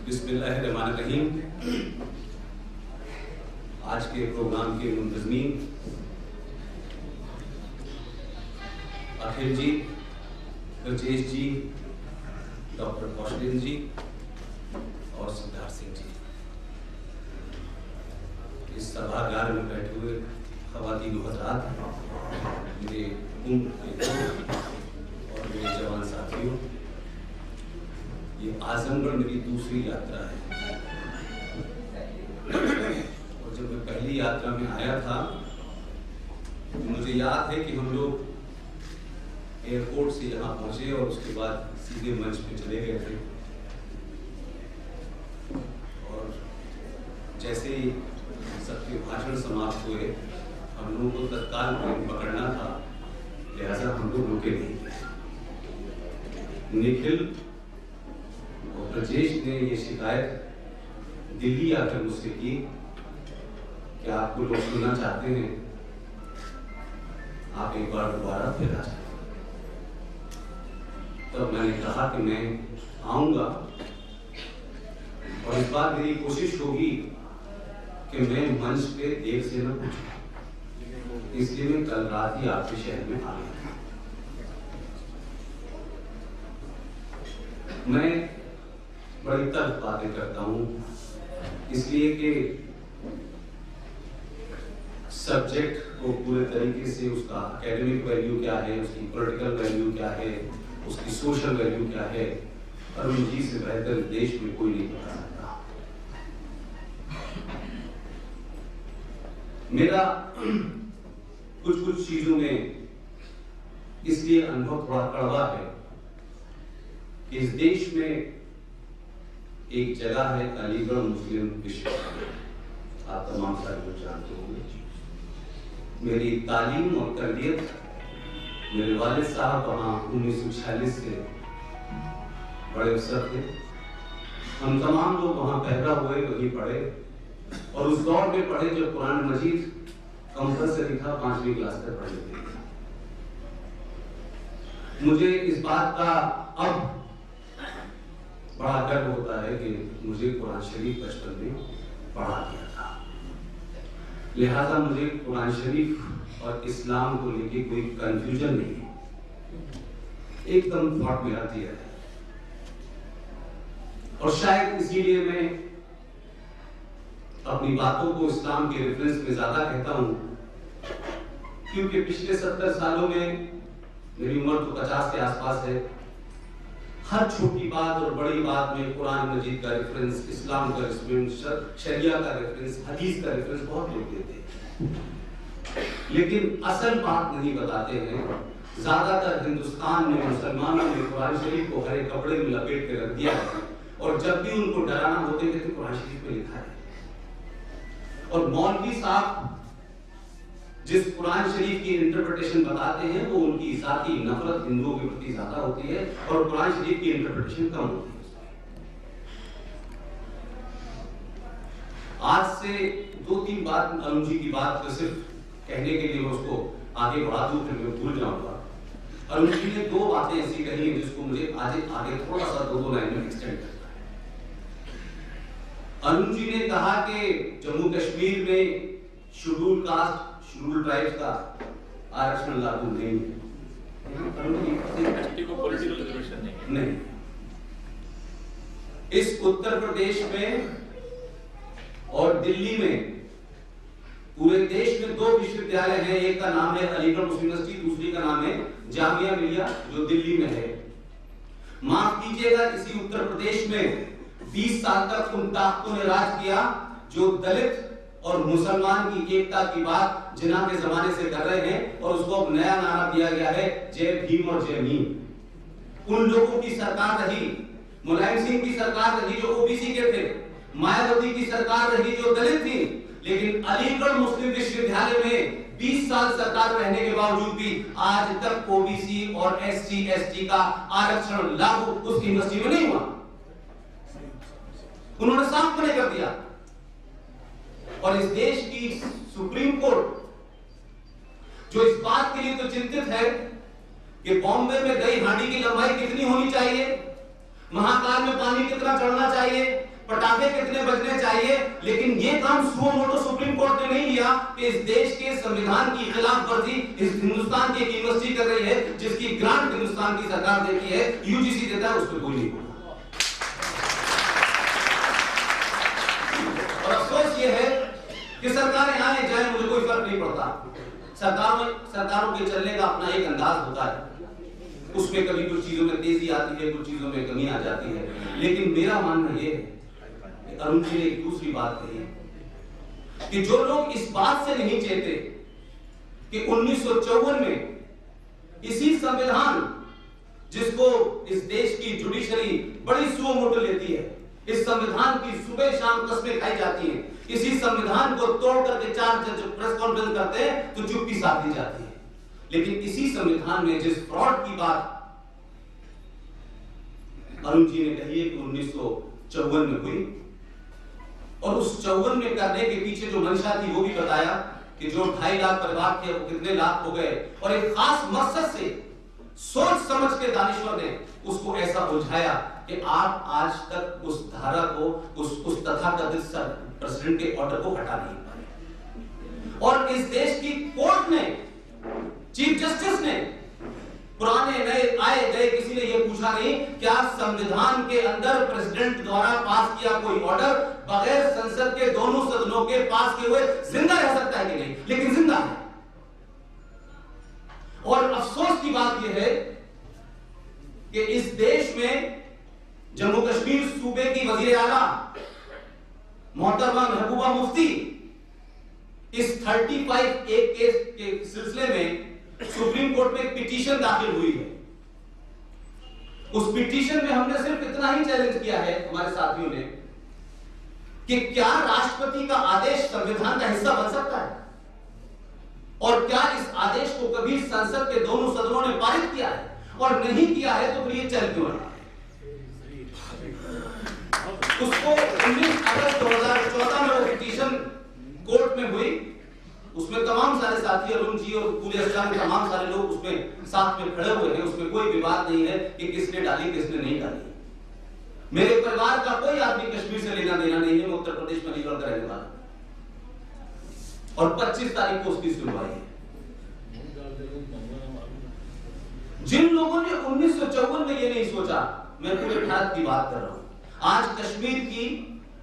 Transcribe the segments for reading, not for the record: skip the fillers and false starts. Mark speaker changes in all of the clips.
Speaker 1: बिस्मिल्लाहिर्रहमानिर्रहीम। आज के प्रोग्राम के मुंतज़मीन अखिल जी, ब्रजेश जी, डॉक्टर कौशलिन जी और सिद्धार्थ सिंह जी, इस सभागार में बैठे हुए ख़वातीन व हज़रात, मेरे उम्र के और मेरे जवान साथियों, ये आजमगढ़ मेरी दूसरी यात्रा है और जब मैं पहली यात्रा में आया था तो मुझे याद है कि हम लोग एयरपोर्ट से यहाँ पहुँचे और उसके बाद सीधे मंच पे चले गए थे और जैसे ही सबके भाषण समाप्त हुए हम लोगों को तत्काल ट्रेन पकड़ना था, लिहाजा हम लोग रुके नहीं। निखिल और ब्रजेश ने ये शिकायत दिल्ली आकर मुझसे की कि आपको लोग सुनना चाहते हैं, आप एक बार दोबारा फिर आ जाए। तब मैंने कहा कि मैं आऊंगा और इस बार मेरी कोशिश होगी कि मैं मंच पे देर से न पहुंचूं, इसलिए मैं कल रात ही आपके शहर में आ गया था। मैं बड़ी तल्ख बातें करता हूँ इसलिए कि सब्जेक्ट को पूरे तरीके से उसका एकेडमिक वैल्यू क्या है, उसकी पॉलिटिकल वैल्यू क्या है, उसकी सोशल वैल्यू क्या है, अरुण जी से बेहतर देश में कोई नहीं बता सकता। मेरा कुछ चीजों में इसलिए अनुभव थोड़ा कड़वा है कि इस देश में एक जगह है अलीगढ़ मुस्लिम विश्वविद्यालय, आप तमाम सारे लोग जानते होंगे। मेरी तालीम और तरबियत, मेरे वालिद साहब वहाँ 1946 से बड़े अफसर थे। हम तमाम लोग वहाँ पैदा हुए, वहीं पढ़े और उस दौर में पढ़े जब कुरान मजीद कंपल्सरी था, 5वीं क्लास तक पढ़ने के लिए। मुझे इस बात का अब बड़ा गर्व होता है कि मुझे कुरान शरीफ बचपन में पढ़ा दिया था, लिहाजा मुझे कुरान शरीफ और इस्लाम को लेके कोई कंफ्यूजन नहीं है, एकदम थॉट मेरा क्लियर है। और शायद इसीलिए मैं अपनी बातों को इस्लाम के रेफरेंस में ज्यादा कहता हूं, क्योंकि पिछले 70 सालों में, मेरी उम्र तो 50 के आसपास है, हर छोटी बात और बड़ी बात में कुरान मजीद का रेफरेंस, इस्लाम का रेफरेंस, शरिया का रेफरेंस, हदीस का रेफरेंस बहुत लोग देते हैं, लेकिन असल बात नहीं बताते हैं। ज्यादातर हिंदुस्तान में मुसलमानों ने कुरान शरीफ को हरे कपड़े में लपेट के रख दिया है और जब भी उनको डराना होते हैं तो कुरान शरीफ में लिखा है। और मौलवी साहब जिस कुरान शरीफ की इंटरप्रिटेशन बताते हैं वो उनकी जाती नफरत हिंदुओं के प्रति ज्यादा होती है और कुरान शरीफ की इंटरप्रिटेशन कम होती है। आज से 2-3 बात अरुण जी की बात तो सिर्फ कहने के लिए मैं उसको आगे बढ़ा दूं, फिर मैं भूल जाऊंगा। अरुण जी ने 2 बातें ऐसी कही हैं जिसको मुझे आगे थोड़ा सा 2 लाइन में एक्सटेंड करना है। अरुण जी ने कहा कि जम्मू कश्मीर में शेड्यूल कास्ट, शेड्यूल ट्राइब्स का आरक्षण लागू नहीं है, नहीं। इस उत्तर प्रदेश में और दिल्ली में, पूरे देश में 2 विश्वविद्यालय हैं, एक का नाम है अलीगढ़ मुस्लिम यूनिवर्सिटी, दूसरी का नाम है जामिया मिलिया जो दिल्ली में है। माफ कीजिएगा, इसी उत्तर प्रदेश में 20 साल तक उन ताकतों ने राज किया जो दलित और मुसलमान की एकता की बात जिन्ना के जमाने से कर रहे हैं, और उसको अब नया नारा दिया गया है जय भीम और जय मीम। उन लोगों की सरकार रही, मुलायम सिंह की सरकार रही जो ओबीसी के थे, मायावती की सरकार रही जो दलित थी, लेकिन अलीगढ़ मुस्लिम विश्वविद्यालय में 20 साल सरकार रहने के बावजूद भी आज तक ओबीसी और एससी एसटी का आरक्षण लागू उस यूनिवर्सिटी में नहीं हुआ। उन्होंने साफ मना कर दिया। और इस देश की सुप्रीम कोर्ट जो इस बात के लिए तो चिंतित है कि बॉम्बे में दही हांडी की लंबाई कितनी होनी चाहिए, महाकाल में पानी कितना चढ़ना चाहिए, पटाखे कितने बजने चाहिए, लेकिन ये काम सुओ मोटो सुप्रीम कोर्ट ने नहीं लिया कि इस देश के संविधान की खिलाफ वर्जी इस हिंदुस्तान की एक यूनिवर्सिटी कर रही है, जिसकी ग्रांट हिंदुस्तान की सरकार देती है, यूजीसी देता है, उस पर कोई नहीं बोला। और अफसोस ये है कि सरकारें आए जाए मुझे कोई फर्क नहीं पड़ता। सरकारों के चलने का अपना एक अंदाज होता है, उसमें कभी कुछ चीजों में तेजी आती है, कुछ चीजों में कमी आ जाती है। लेकिन मेरा मानना यह है, अरुण जी ने एक दूसरी बात कही कि जो लोग इस बात से नहीं चेते कि 1954 में इसी संविधान जिसको इस देश की जुडिशरी बड़ी सुओ मोटो लेती है, इस संविधान की सुबह शाम कस्में खाई जाती हैं, इसी संविधान को तोड़ करके 4 जज प्रेस कॉन्फ्रेंस करते हैं तो चुप्पी साध दी जाती है। लेकिन इसी संविधान में जिस फ्रॉड की बात अरुण जी ने कही है कि 1954 में हुई, और उस 54 में करने के पीछे जो मंशा थी वो भी बताया कि जो 2.5 लाख परिवार थे वो कितने लाख हो गए, और एक खास मकसद से सोच समझ के दानिश्वर ने उसको ऐसा उलझाया कि आप आज तक उस धारा को, उस तथाकथित प्रेसिडेंट के ऑर्डर को हटा नहीं पाए। और इस देश की कोर्ट ने, चीफ जस्टिस ने, पुराने नए आए गए किसी ने यह पूछा नहीं क्या संविधान के अंदर प्रेसिडेंट द्वारा पास किया कोई ऑर्डर बगैर संसद के दोनों सदनों के पास किए हुए जिंदा रह सकता है कि नहीं, लेकिन जिंदा है। और अफसोस की बात यह है कि इस देश में जम्मू कश्मीर सूबे की वजीर आला मोहतरमा महबूबा मुफ्ती इस 35A केस के सिलसिले में सुप्रीम कोर्ट में एक पिटीशन दाखिल हुई है। उस पिटीशन में हमने सिर्फ इतना ही चैलेंज किया है हमारे साथियों ने कि क्या राष्ट्रपति का आदेश संविधान का हिस्सा बन सकता है, और क्या इस आदेश को कभी संसद के दोनों सदनों ने पारित किया है, और नहीं किया है तो फिर ये चल क्यों रहा है। उसको 19 अगस्त 2014 में वो पिटीशन कोर्ट में हुई, उसमें तमाम सारे साथी अरुण जी और पूरे अस्पताल के तमाम सारे लोग उसमें साथ में खड़े हुए हैं। उसमें कोई विवाद नहीं है कि किसने डाली किसने नहीं डाली। मेरे परिवार का कोई आदमी कश्मीर से लेना देना नहीं है, मैं उत्तर प्रदेश में अलीगढ़ का रहने वाला, और 25 तारीख को उसकी सुनवाई है। जिन लोगों ने 1954 में ये नहीं सोचा, मैं पूरे भारत की बात कर रहा हूं, आज कश्मीर की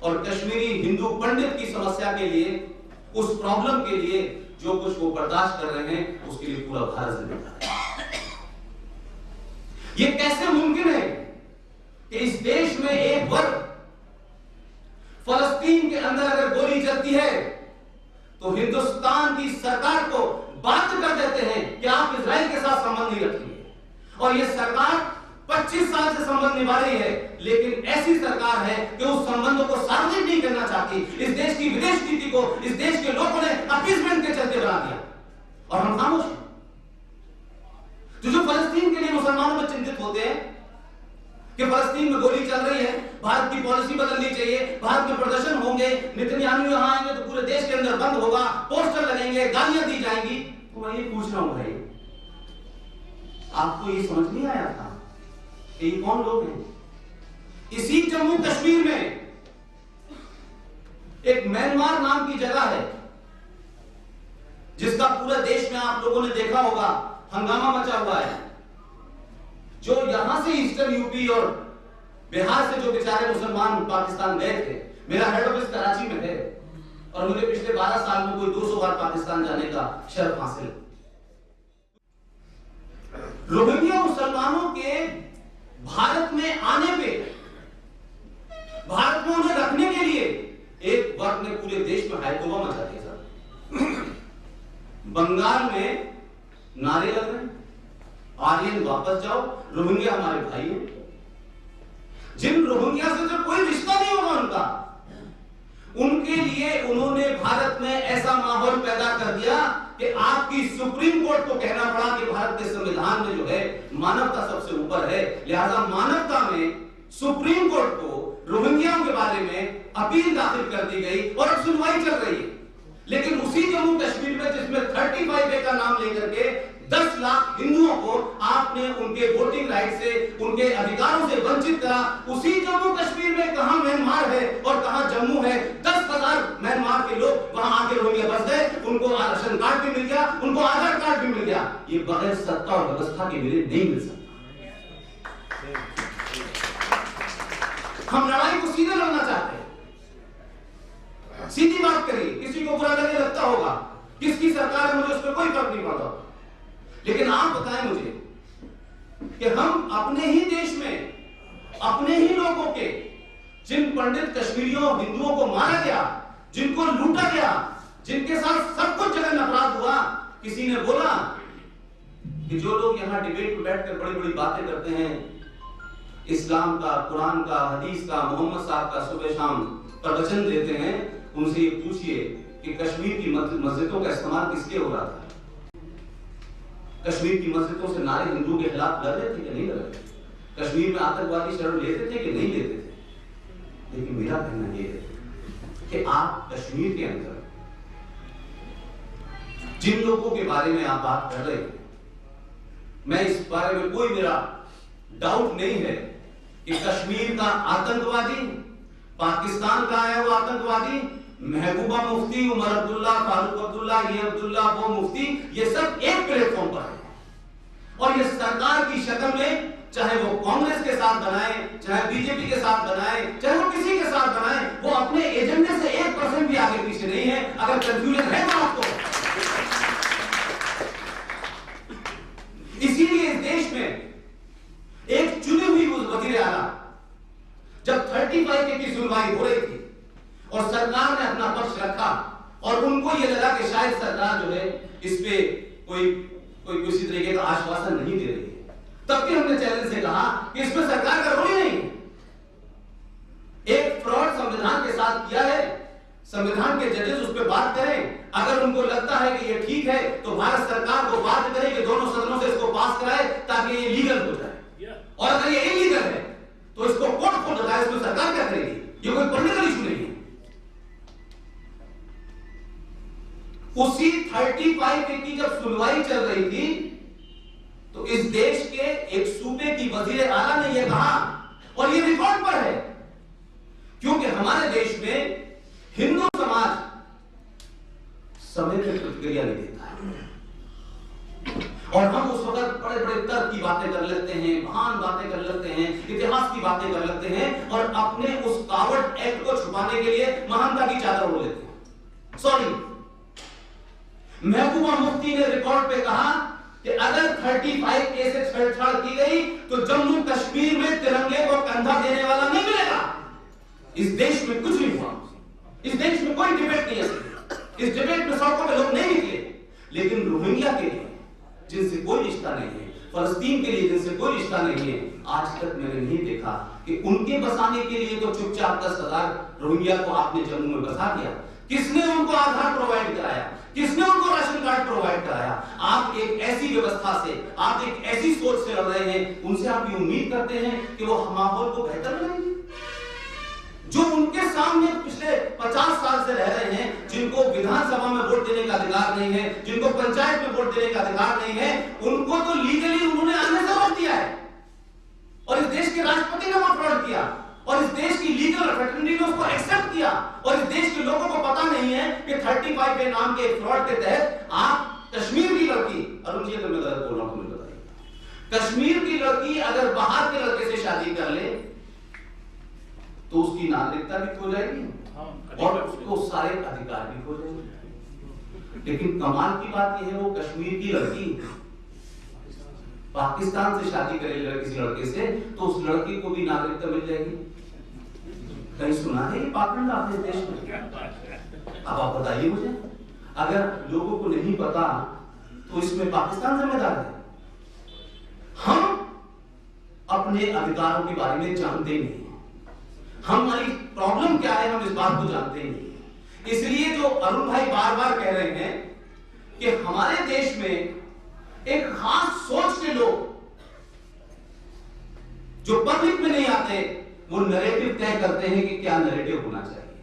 Speaker 1: और कश्मीरी हिंदू पंडित की समस्या के लिए, उस प्रॉब्लम के लिए जो कुछ वो बर्दाश्त कर रहे हैं, उसके लिए पूरा भारत जिम्मेदार है। ये कैसे मुमकिन है कि इस देश में एक वर्ग फलस्तीन के अंदर अगर गोली चलती है तो हिंदुस्तान की सरकार को बाध्य कर देते हैं कि आप इजराइल के साथ संबंध नहीं रखेंगे, और यह सरकार 25 साल से संबंध निभा रही है, लेकिन ऐसी सरकार है कि उस संबंधों को सार्वजनिक नहीं करना चाहती। इस देश की विदेश नीति को इस देश के लोगों ने अपीसमेंट के चलते बना दिया, और हम खामोश हैं। जो फलस्तीन के लिए मुसलमानों में चिंतित होते हैं कि फलस्तीन में गोली चल रही है, भारत की पॉलिसी बदलनी चाहिए, भारत में प्रदर्शन होंगे, नेतन्याहू यहां आएंगे तो पूरे देश के अंदर बंद होगा, पोस्टर लगेंगे, गालियां दी जाएंगी, तो मैं ये पूछ रहा हूं भाई, आपको ये समझ नहीं आया था ये कौन लोग हैं? इसी जम्मू कश्मीर में एक म्यांमार नाम की जगह है जिसका पूरे देश में आप लोगों ने देखा होगा, हंगामा मचा हुआ है। जो यहां से ईस्टर्न यूपी और बिहार से जो बेचारे मुसलमान पाकिस्तान गए थे, मेरा हेड ऑफिस कराची में है, और मुझे पिछले 12 साल में कोई 200 बार पाकिस्तान जाने का शर्फ हासिल। रोहिंग्या मुसलमानों के भारत में आने पे, भारत में उन्हें रखने के लिए एक वर्ग ने पूरे देश में हायतोबा मचा दिया। बंगाल में नारे लग रहे हैं, आर्यन वापस जाओ, रोहिंग्या हमारे भाई हैं। जिन रोहिंग्या से तो कोई रिश्ता नहीं होगा उनका, उनके लिए उन्होंने भारत में ऐसा माहौल पैदा कर दिया कि आपकी सुप्रीम कोर्ट को कहना पड़ा कि भारत के संविधान में जो है मानवता सबसे ऊपर है, लिहाजा मानवता में सुप्रीम कोर्ट को रोहिंग्याओं के बारे में अपील दाखिल कर दी गई, और अब सुनवाई चल रही है। लेकिन उसी जम्मू कश्मीर में जिसमें 35A का नाम लेकर के 10 लाख हिंदुओं को आपने उनके वोटिंग राइट से, उनके अधिकारों से वंचित करा। उसी जम्मू कश्मीर में कहां म्यांमार है और कहां जम्मू है, 10,000 म्यांमार के लोग वहां आके रोहिंग्या बस गए, उनको राशन कार्ड भी मिल गया, उनको आधार कार्ड भी मिल गया। ये बगैर सत्ता और व्यवस्था के मिले नहीं मिल सकता। हम लड़ाई को सीधे लड़ना चाहते हैं, सीधी बात करिए। किसी को बुरा लगने लगता होगा, किसकी सरकार है मुझे उस पर कोई फर्क नहीं पड़ता, लेकिन आप बताएं मुझे कि हम अपने ही देश में अपने ही लोगों के, जिन पंडित कश्मीरियों और हिंदुओं को मारा गया, जिनको लूटा गया, जिनके साथ सब कुछ जघन्य अपराध हुआ, किसी ने बोला कि जो लोग यहां डिबेट में बैठकर बड़ी बड़ी बातें करते हैं, इस्लाम का, कुरान का, हदीस का, मोहम्मद साहब का सुबह शाम प्रवचन देते हैं, उनसे ये पूछिए कि कश्मीर की मस्जिदों का इस्तेमाल किसके हो रहा था? कश्मीर की मस्जिदों से नारे हिंदुओं के खिलाफ लड़ रहे थे कि नहीं लड़ रहे थे? कश्मीर में आतंकवादी शरण लेते थे कि नहीं लेते थे? लेकिन मेरा कहना यह है कि आप कश्मीर के अंदर जिन लोगों के बारे में आप बात कर रहे हैं, मैं इस बारे में कोई मेरा डाउट नहीं है कि कश्मीर का आतंकवादी, पाकिस्तान का आया हुआ आतंकवादी, महबूबा मुफ्ती, उमर अब्दुल्ला, फारूक अब्दुल्ला, ये अब्दुल्ला, वो मुफ्ती, ये सब एक प्लेटफॉर्म पर है। और ये सरकार की शक्ल में, चाहे वो कांग्रेस के साथ बनाए, चाहे बीजेपी के साथ बनाए, चाहे वो किसी के साथ बनाए, वो अपने एजेंडे से 1% भी आगे पीछे नहीं है। अगर कंफ्यूजन है तो आपको, इसीलिए इस देश में एक चुनी हुई वजीर आला जब 35A की सुनवाई हो रही थी और सरकार ने अपना पक्ष रखा और उनको यह लगा कि शायद सरकार जो है इस पे कोई किसी तरीके का आश्वासन नहीं दे रही है, तब भी हमने चैलेंज से कहा कि इसमें सरकार का रोल ही नहीं है। एक फ्रॉड संविधान के साथ किया है, संविधान के जजेस उस पर बात करें। अगर उनको लगता है कि ये ठीक है तो भारत सरकार को बात करे कि दोनों सदनों से इसको पास कराए ताकि ये लीगल हो जाए, और अगर ये इलीगल है तो इसको कोर्ट को बताए, इसमें सरकार क्या करेगी? ये कोई पॉलिटिकल इशू नहीं है। उसी 35A की जब सुनवाई चल रही थी तो इस देश के एक सूबे की वजीर आला ने यह कहा, और ये रिकॉर्ड पर है, क्योंकि हमारे देश में हिंदू समाज समय पे प्रतिक्रिया नहीं देता है और हम उस वक्त बड़े बड़े तर्क की बातें कर लेते हैं, महान बातें कर लेते हैं, इतिहास की बातें कर लेते हैं और अपने उस कावड़ एक्ट को छुपाने के लिए महानता की चादर ओढ़ लेते हैं। सॉरी, महबूबा मुफ्ती ने रिकॉर्ड पे कहा कि अगर 35A से छेड़छाड़ की गई तो जम्मू कश्मीर में तिरंगे को कंधा देने वाला नहीं मिलेगा। इस देश में कुछ नहीं हुआ, इस देश में कोई डिबेट नहीं है, इस डिबेट में सड़कों पे लोग नहीं निकले, लेकिन रोहिंग्या के लिए जिनसे कोई रिश्ता नहीं है, फलस्तीन के लिए जिनसे कोई रिश्ता नहीं है, आज तक मैंने नहीं देखा कि उनके बसाने के लिए तो चुपचाप 10,000 रोहिंग्या को आपने जम्मू में बसा दिया। किसने उनको आधार प्रोवाइड कराया? किसने उनको राशन कार्ड प्रोवाइड कराया? आप एक ऐसी व्यवस्था से, आप एक ऐसी सोच से लड़ रहे हैं, उनसे आप ये उम्मीद करते हैं कि वो माहौल को बेहतर बनाएंगे? जो उनके सामने पिछले 50 साल से रह रहे हैं, जिनको विधानसभा में वोट देने का अधिकार नहीं है, जिनको पंचायत में वोट देने का अधिकार नहीं है, उनको तो लीगली उन्होंने आने से रोक दिया है और इस देश के राष्ट्रपति ने वो फ्रॉड किया और इस देश की लीगल फ्रेटर्निटी ने उसको एक्सेप्ट किया और इस देश के लोगों को पता नहीं है कि 35A नाम के फ्रॉड के तहत आप कश्मीर की लड़की, अरुण जी अगर मैं गलत बोल रहा हूं तो मुझे बताइए, कश्मीर की लड़की अगर बाहर के लड़के से शादी कर ले तो उसकी नागरिकता भी खो जाएगी और उसको सारे अधिकार भी खो जाएंगे। लेकिन कमाल की बात यह है, वो कश्मीर की लड़की पाकिस्तान से शादी करेगी किसी लड़के से तो उस लड़की को भी नागरिकता मिल जाएगी। कहीं सुना है ये पाखंड आपने देश में? अब आप बताइए मुझे, अगर लोगों को नहीं पता तो इसमें पाकिस्तान जिम्मेदार है। हम अपने अधिकारों के बारे में जानते नहीं, हमारी प्रॉब्लम क्या है हम इस बात को जानते नहीं। इसलिए जो अरुण भाई बार बार कह रहे हैं कि हमारे देश में एक खास सोच के लोग जो पब्लिक में नहीं आते, वो नैरेटिव तय करते हैं कि क्या नैरेटिव होना चाहिए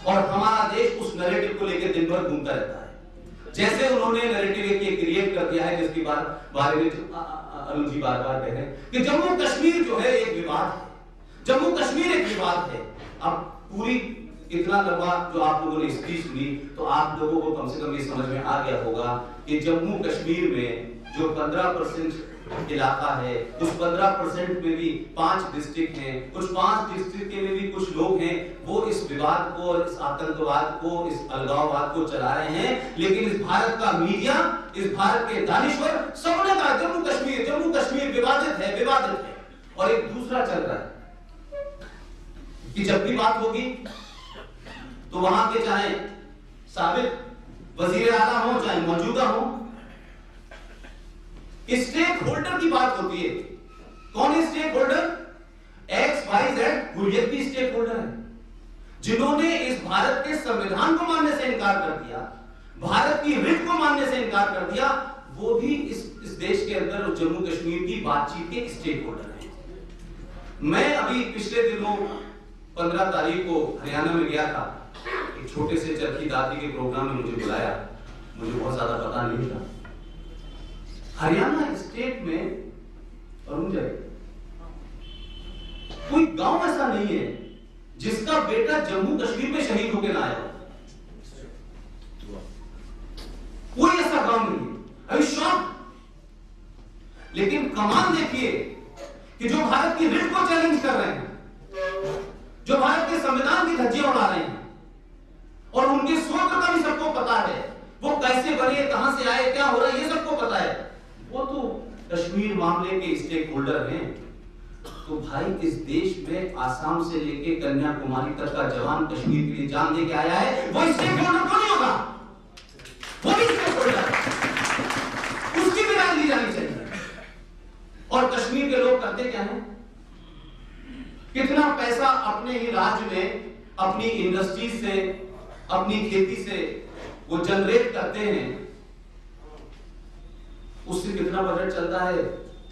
Speaker 1: और हमारा देश उस नैरेटिव को लेकर दिन भर घूमता रहता है। जैसे उन्होंने नैरेटिव एक क्रिएट कर दिया है जिसके बारे में अरुण जी बार बार कह रहे हैं कि जम्मू कश्मीर जो है एक विवाद है, जम्मू कश्मीर एक विवाद है। अब पूरी इतना लंबा जो आप लोगों ने स्पीच सुनी तो आप लोगों को कम से कम ये समझ में आ गया होगा कि जम्मू कश्मीर में जो 15% इलाका है, उस 15% में भी 5 डिस्ट्रिक्ट हैं, उस 5 डिस्ट्रिक्ट में भी कुछ लोग हैं वो इस विवाद को और इस आतंकवाद को, इस अलगाववाद को चला रहे हैं। लेकिन इस भारत का मीडिया, इस भारत के दानिश्वर सबने कहा जम्मू कश्मीर विवादित है, विवादित है। और एक दूसरा चल रहा है कि जब भी बात होगी तो वहां के चाहे साबिक वजीर आला हो चाहे मौजूदा हो, स्टेक होल्डर की बात होती है। कौन है स्टेक होल्डर? XYZ हुर्रियत भी स्टेक होल्डर है, जिन्होंने इस भारत के संविधान को मानने से इनकार कर दिया, भारत की रिट को मानने से इनकार कर दिया, वो भी इस देश के अंदर जम्मू कश्मीर की बातचीत के स्टेक होल्डर हैं। मैं अभी पिछले दिनों 15 तारीख को हरियाणा में गया था, एक छोटे से चरखी दादरी के प्रोग्राम में मुझे बुलाया, मुझे बहुत ज्यादा पता नहीं था। हरियाणा स्टेट में अरुण जी कोई गांव ऐसा नहीं है जिसका बेटा जम्मू कश्मीर में शहीद होकर ना आया हो, कोई ऐसा गांव नहीं है। अभी शॉक, लेकिन कमाल देखिए कि जो भारत की रिट को चैलेंज कर रहे हैं, जो भारत के संविधान की धज्जियां उड़ा रहे हैं और उनके स्रोत का भी सबको पता है, वो कैसे बने, कहां से आए, क्या हो रहा है, ये सबको पता है, वो तो कश्मीर मामले के स्टेक होल्डर हैं। तो भाई इस देश में आसाम से लेके कन्याकुमारी तक का जवान कश्मीर के लिए जान दे के आया है, वो स्टेक होल्डर क्यों नहीं होगा? वो भी स्टेक होल्डर, उसकी भी राय ली जानी चाहिए। और कश्मीर के लोग करते क्या हैं? कितना पैसा अपने ही राज्य में अपनी इंडस्ट्री से, अपनी खेती से वो जनरेट करते हैं, उससे कितना बजट चलता है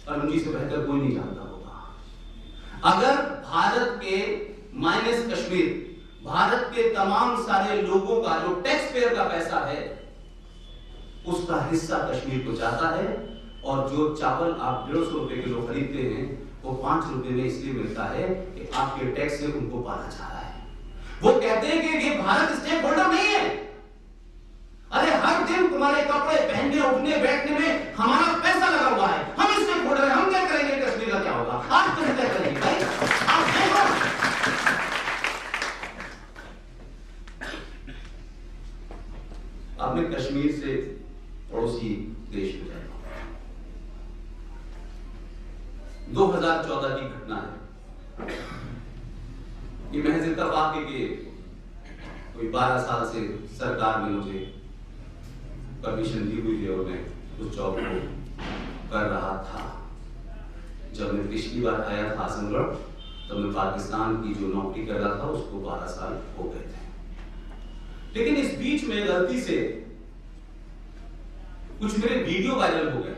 Speaker 1: अरुण जी से बेहतर कोई नहीं जानता होगा। अगर भारत के माइनस कश्मीर, भारत के तमाम सारे लोगों का जो टैक्स पेयर का पैसा है उसका हिस्सा कश्मीर को जाता है, और जो चावल आप 150 रुपए किलो खरीदते हैं वो 5 रुपए में इसलिए मिलता है कि आपके टैक्स से उनको पाला जा रहा है। वो कहते हैं कि ये भारत स्टेक होल्डर नहीं है। अरे हर दिन तुम्हारे कपड़े पहनने, उठने, बैठने में हमारा पैसा लगा हुआ है, हम स्टेक होल्डर हैं, हम क्या करेंगे? कश्मीर का क्या होगा? आप कैसे तय करेंगे भाई? आप देखो, आपने कश्मीर से पड़ोसी देश में जाए, 2014 की घटना है। ये महज इत्तेफाक है कि कोई 12 साल से सरकार ने मुझे परमिशन दी हुई है और मैं उस जॉब को कर रहा था। जब मैं पिछली बार आया था आजमगढ़, तब मैं पाकिस्तान की जो नौकरी कर रहा था उसको 12 साल हो गए थे। लेकिन इस बीच में गलती से कुछ मेरे वीडियो वायरल हो गए,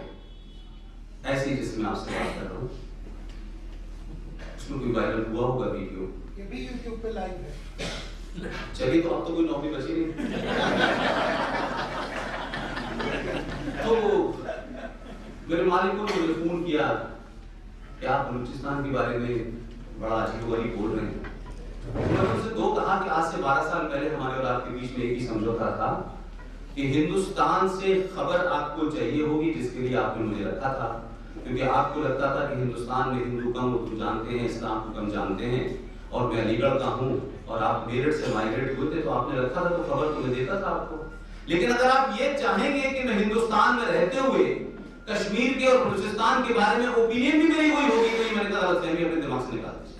Speaker 1: ऐसे ही जिसमें आपसे बात कर रहा हूं, उसमें कोई वायरल हुआ होगा वीडियो,
Speaker 2: ये भी YouTube पे लाइव है।
Speaker 1: चलिए तो अब तो कोई नौकरी बची नहीं। तो मेरे मालिक ने मुझे फोन किया कि आप बलूचिस्तान के बारे में बड़ा अजीब-गरीब बोल रहे हैं। मैंने उनसे दो कहा कि आज से 12 साल पहले हमारे और आपके बीच में एक ही समझौता था कि हिंदुस्तान से खबर आपको चाहिए होगी, जिसके लिए आपने मुझे रखा था, क्योंकि आपको लगता था कि हिंदुस्तान में हिंदू कम, तुम जानते हैं, इस्लाम को कम जानते हैं, और मैं अलीगढ़ का हूं और आप मेरठ से माइग्रेट हुए थे, तो आपने रखा था, तो खबर तुम्हें देता था आपको। लेकिन अगर आप ये चाहेंगे कि मैं हिंदुस्तान में रहते हुए कश्मीर के और बलूचिस्तान के बारे में ओपिनियन भी मेरी वही होगी, तो मैंने कहा गलतफहमी अपने दिमाग से निकाल दीजिए।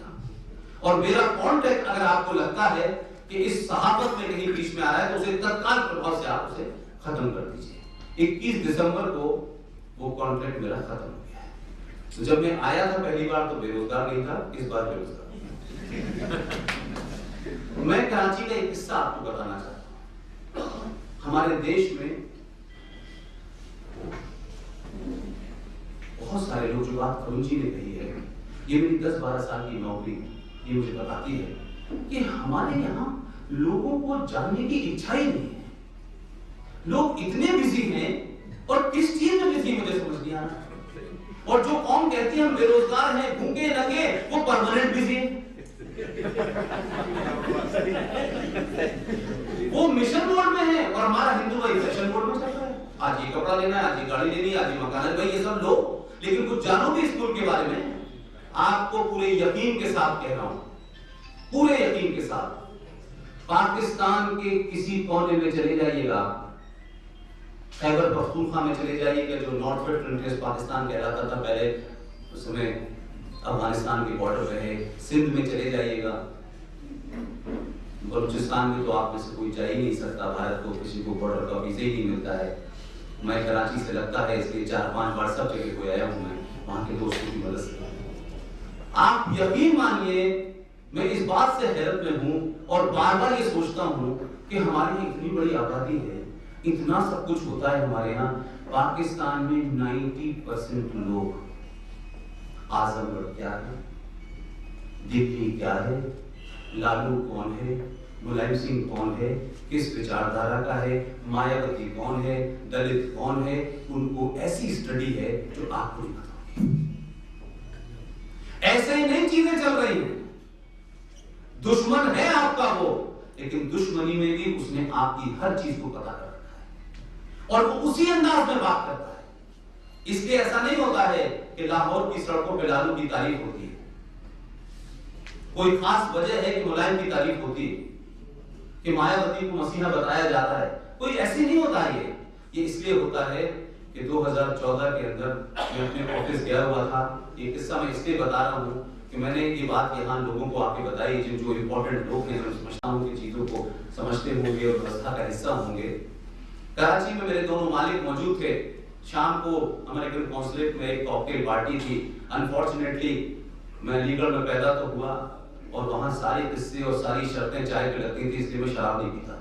Speaker 1: और मेरा कॉन्ट्रैक्ट अगर आपको लगता है कि इस सहाफत में कहीं बीच में आ रहा है, तो उसे तत्काल प्रभाव से आप उसे खत्म कर दीजिए। 21 दिसंबर को वो कॉन्ट्रैक्ट मेरा खत्म हो गया है। तो जब मैं आया था पहली बार तो बेरोजगार नहीं था, इस बार बेरोजगार। मैं कराची का एक किस्सा आपको बताना चाहता हूं। हमारे देश में बहुत सारे लोग, जो बात अरुण जी ने कही है, ये मेरी 10-12 साल की नौकरी ये मुझे बताती है कि हमारे यहाँ लोगों को जानने की इच्छा ही नहीं है। लोग इतने बिजी हैं और किस चीज में बिजी मुझे समझ नहीं आ रहा। और जो कौम कहती है हम बेरोजगार हैं, भूखे लगे, वो परमानेंट बिजी है। वो मिशन मोड में है और हमारा हिंदू भाई फैशन मोड में चल रहा है। आज ये कपड़ा लेना है, आज ये गाड़ी लेनी है, आज ये मकान है, भाई ये सब लो, लेकिन कुछ जानो भी स्कूल के बारे में। आपको पूरे यकीन के साथ कह रहा हूं, पूरे यकीन के साथ, पाकिस्तान के किसी कोने में चले जाइएगा, खैबर पख्तूनख्वा में चले जाइएगा जो नॉर्थ वेस्ट फ्रंटियर पाकिस्तान कहलाता था पहले, उस समय अफगानिस्तान के बॉर्डर पे है, सिंध में चले जाइएगा, बलूचिस्तान में तो आप में से कोई जा ही नहीं सकता, भारत को किसी को बॉर्डर का वीजा ही नहीं मिलता है। मैं कराची से लगता है इसलिए 4-5 बार सब जगह को आया हूं मैं, वहां के दोस्तों की मदद से। आप यकीन मानिए मैं इस बात से हैरत में हूं और बार बार ये सोचता हूं कि हमारे यहाँ इतनी बड़ी आबादी है, इतना सब कुछ होता है हमारे यहाँ। पाकिस्तान में 90% लोग, आजमगढ़ क्या है, दिल्ली क्या है, लालू कौन है, मुलायम सिंह कौन है, किस विचारधारा का है, मायावती कौन है, दलित कौन है, उनको ऐसी स्टडी है जो आपको नहीं बताओगे। ऐसे ही नहीं चीजें चल रही हैं। दुश्मन है आपका वो, लेकिन दुश्मनी में भी उसने आपकी हर चीज को पता कर रखा है और वो उसी अंदाज में बात करता है। इसलिए ऐसा नहीं होता है कि लाहौर की सड़कों पे लालू की तारीफ होती है, कोई खास वजह है कि मुलायम की तारीफ होती है, कि मायावती को मसीहा बताया जाता है, कोई ऐसी नहीं होता है। ये इसलिए होता है कि 2014 के अंदर मैं अपने ऑफिस गया हुआ था। ये किस्सा मैं इसलिए बता रहा हूँ कि मैंने ये बात यहाँ लोगों को आके बताई, जो इंपॉर्टेंट लोग हैं, जो समझता हूँ कि चीजों को समझते होंगे और व्यवस्था का हिस्सा होंगे। कराची में मेरे दोनों मालिक मौजूद थे। शाम को अमेरिकन कॉन्सुलेट में एक कॉकटेल पार्टी थी। अनफॉर्चुनेटली मैं लीगल में पैदा तो हुआ और वहां सारे किस्से और सारी शर्तें चाय पे लगती थी, इसलिए मैं शराब नहीं पीता।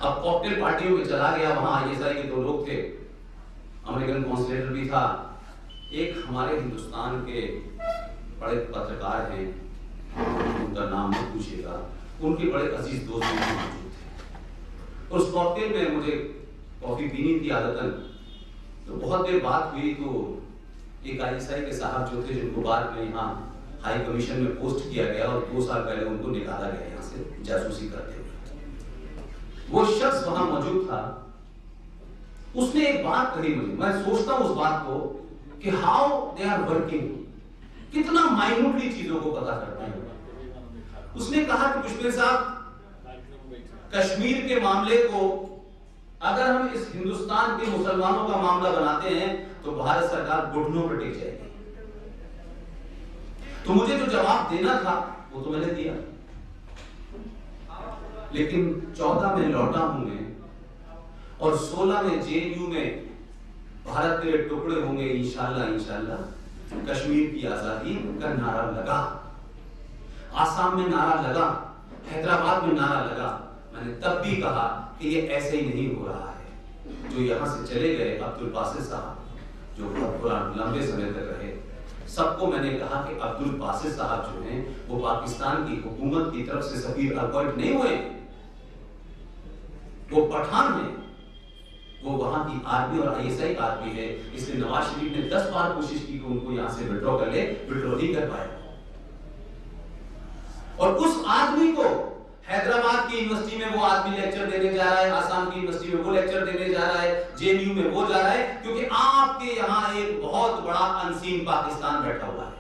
Speaker 1: अब कॉकटेल पार्टियों में चला गया, वहां आईएसआई के 2 लोग थे, अमेरिकन कॉन्सुलेटर भी था, एक हमारे हिंदुस्तान के बड़े पत्रकार हैं, उनका नाम मत पूछिएगा, उनके बड़े अजीज दोस्त भी मौजूद थे। उस कॉकटेल में मुझे कॉफी पीनी थी आदतन, तो बहुत देर बात हुई तो एक आईएसआई के साहब जो थे, जिनको बाद में यहाँ हाई कमीशन में पोस्ट किया गया और 2 साल पहले उनको निकाला गया यहाँ से जासूसी करते हुए, वो शख्स वहां मौजूद था। उसने एक बात कही मुझे, मैं सोचता हूं उस बात को कि हाउ दे आर वर्किंग, कितना माइन्यूटली चीजों को पता करते हैं। उसने कहा कि कश्मीर साहब, कश्मीर के मामले को अगर हम इस हिंदुस्तान के मुसलमानों का मामला बनाते हैं तो भारत सरकार घुटनों पर टिक जाएगी। तो मुझे जो जवाब देना था वो तो मैंने दिया, लेकिन 14 में लौटा हूं मैं और 16 में जेएनयू में भारत तेरे टुकड़े होंगे इंशाल्लाह इंशाल्लाह, कश्मीर की आजादी का नारा लगा, आसाम में नारा लगा, हैदराबाद में नारा लगा। मैंने तब भी कहा कि ये ऐसे ही नहीं हो रहा है। जो यहां से चले गए अब्दुल बासित साहब, जो बहुत लंबे समय तक रहे, सबको मैंने कहा कि अब्दुल बासित साहब जो हैं वो पाकिस्तान की हुकूमत की तरफ से सफीर अपॉइंट नहीं हुए, वो पठान हैं, वो वहां की आर्मी और आईएसआई आर्मी है। इसलिए नवाज शरीफ ने 10 बार कोशिश की कि उनको यहां से विड्रॉ कर ले, विड्रॉ नहीं कर पाए। और उस आदमी को हैदराबाद की यूनिवर्सिटी में वो आदमी लेक्चर देने जा रहा है, आसाम की यूनिवर्सिटी में वो लेक्चर देने जा रहा है, जेएनयू में वो जा रहा है, क्योंकि आपके यहां एक बहुत बड़ा अनसीन पाकिस्तान बैठा हुआ है।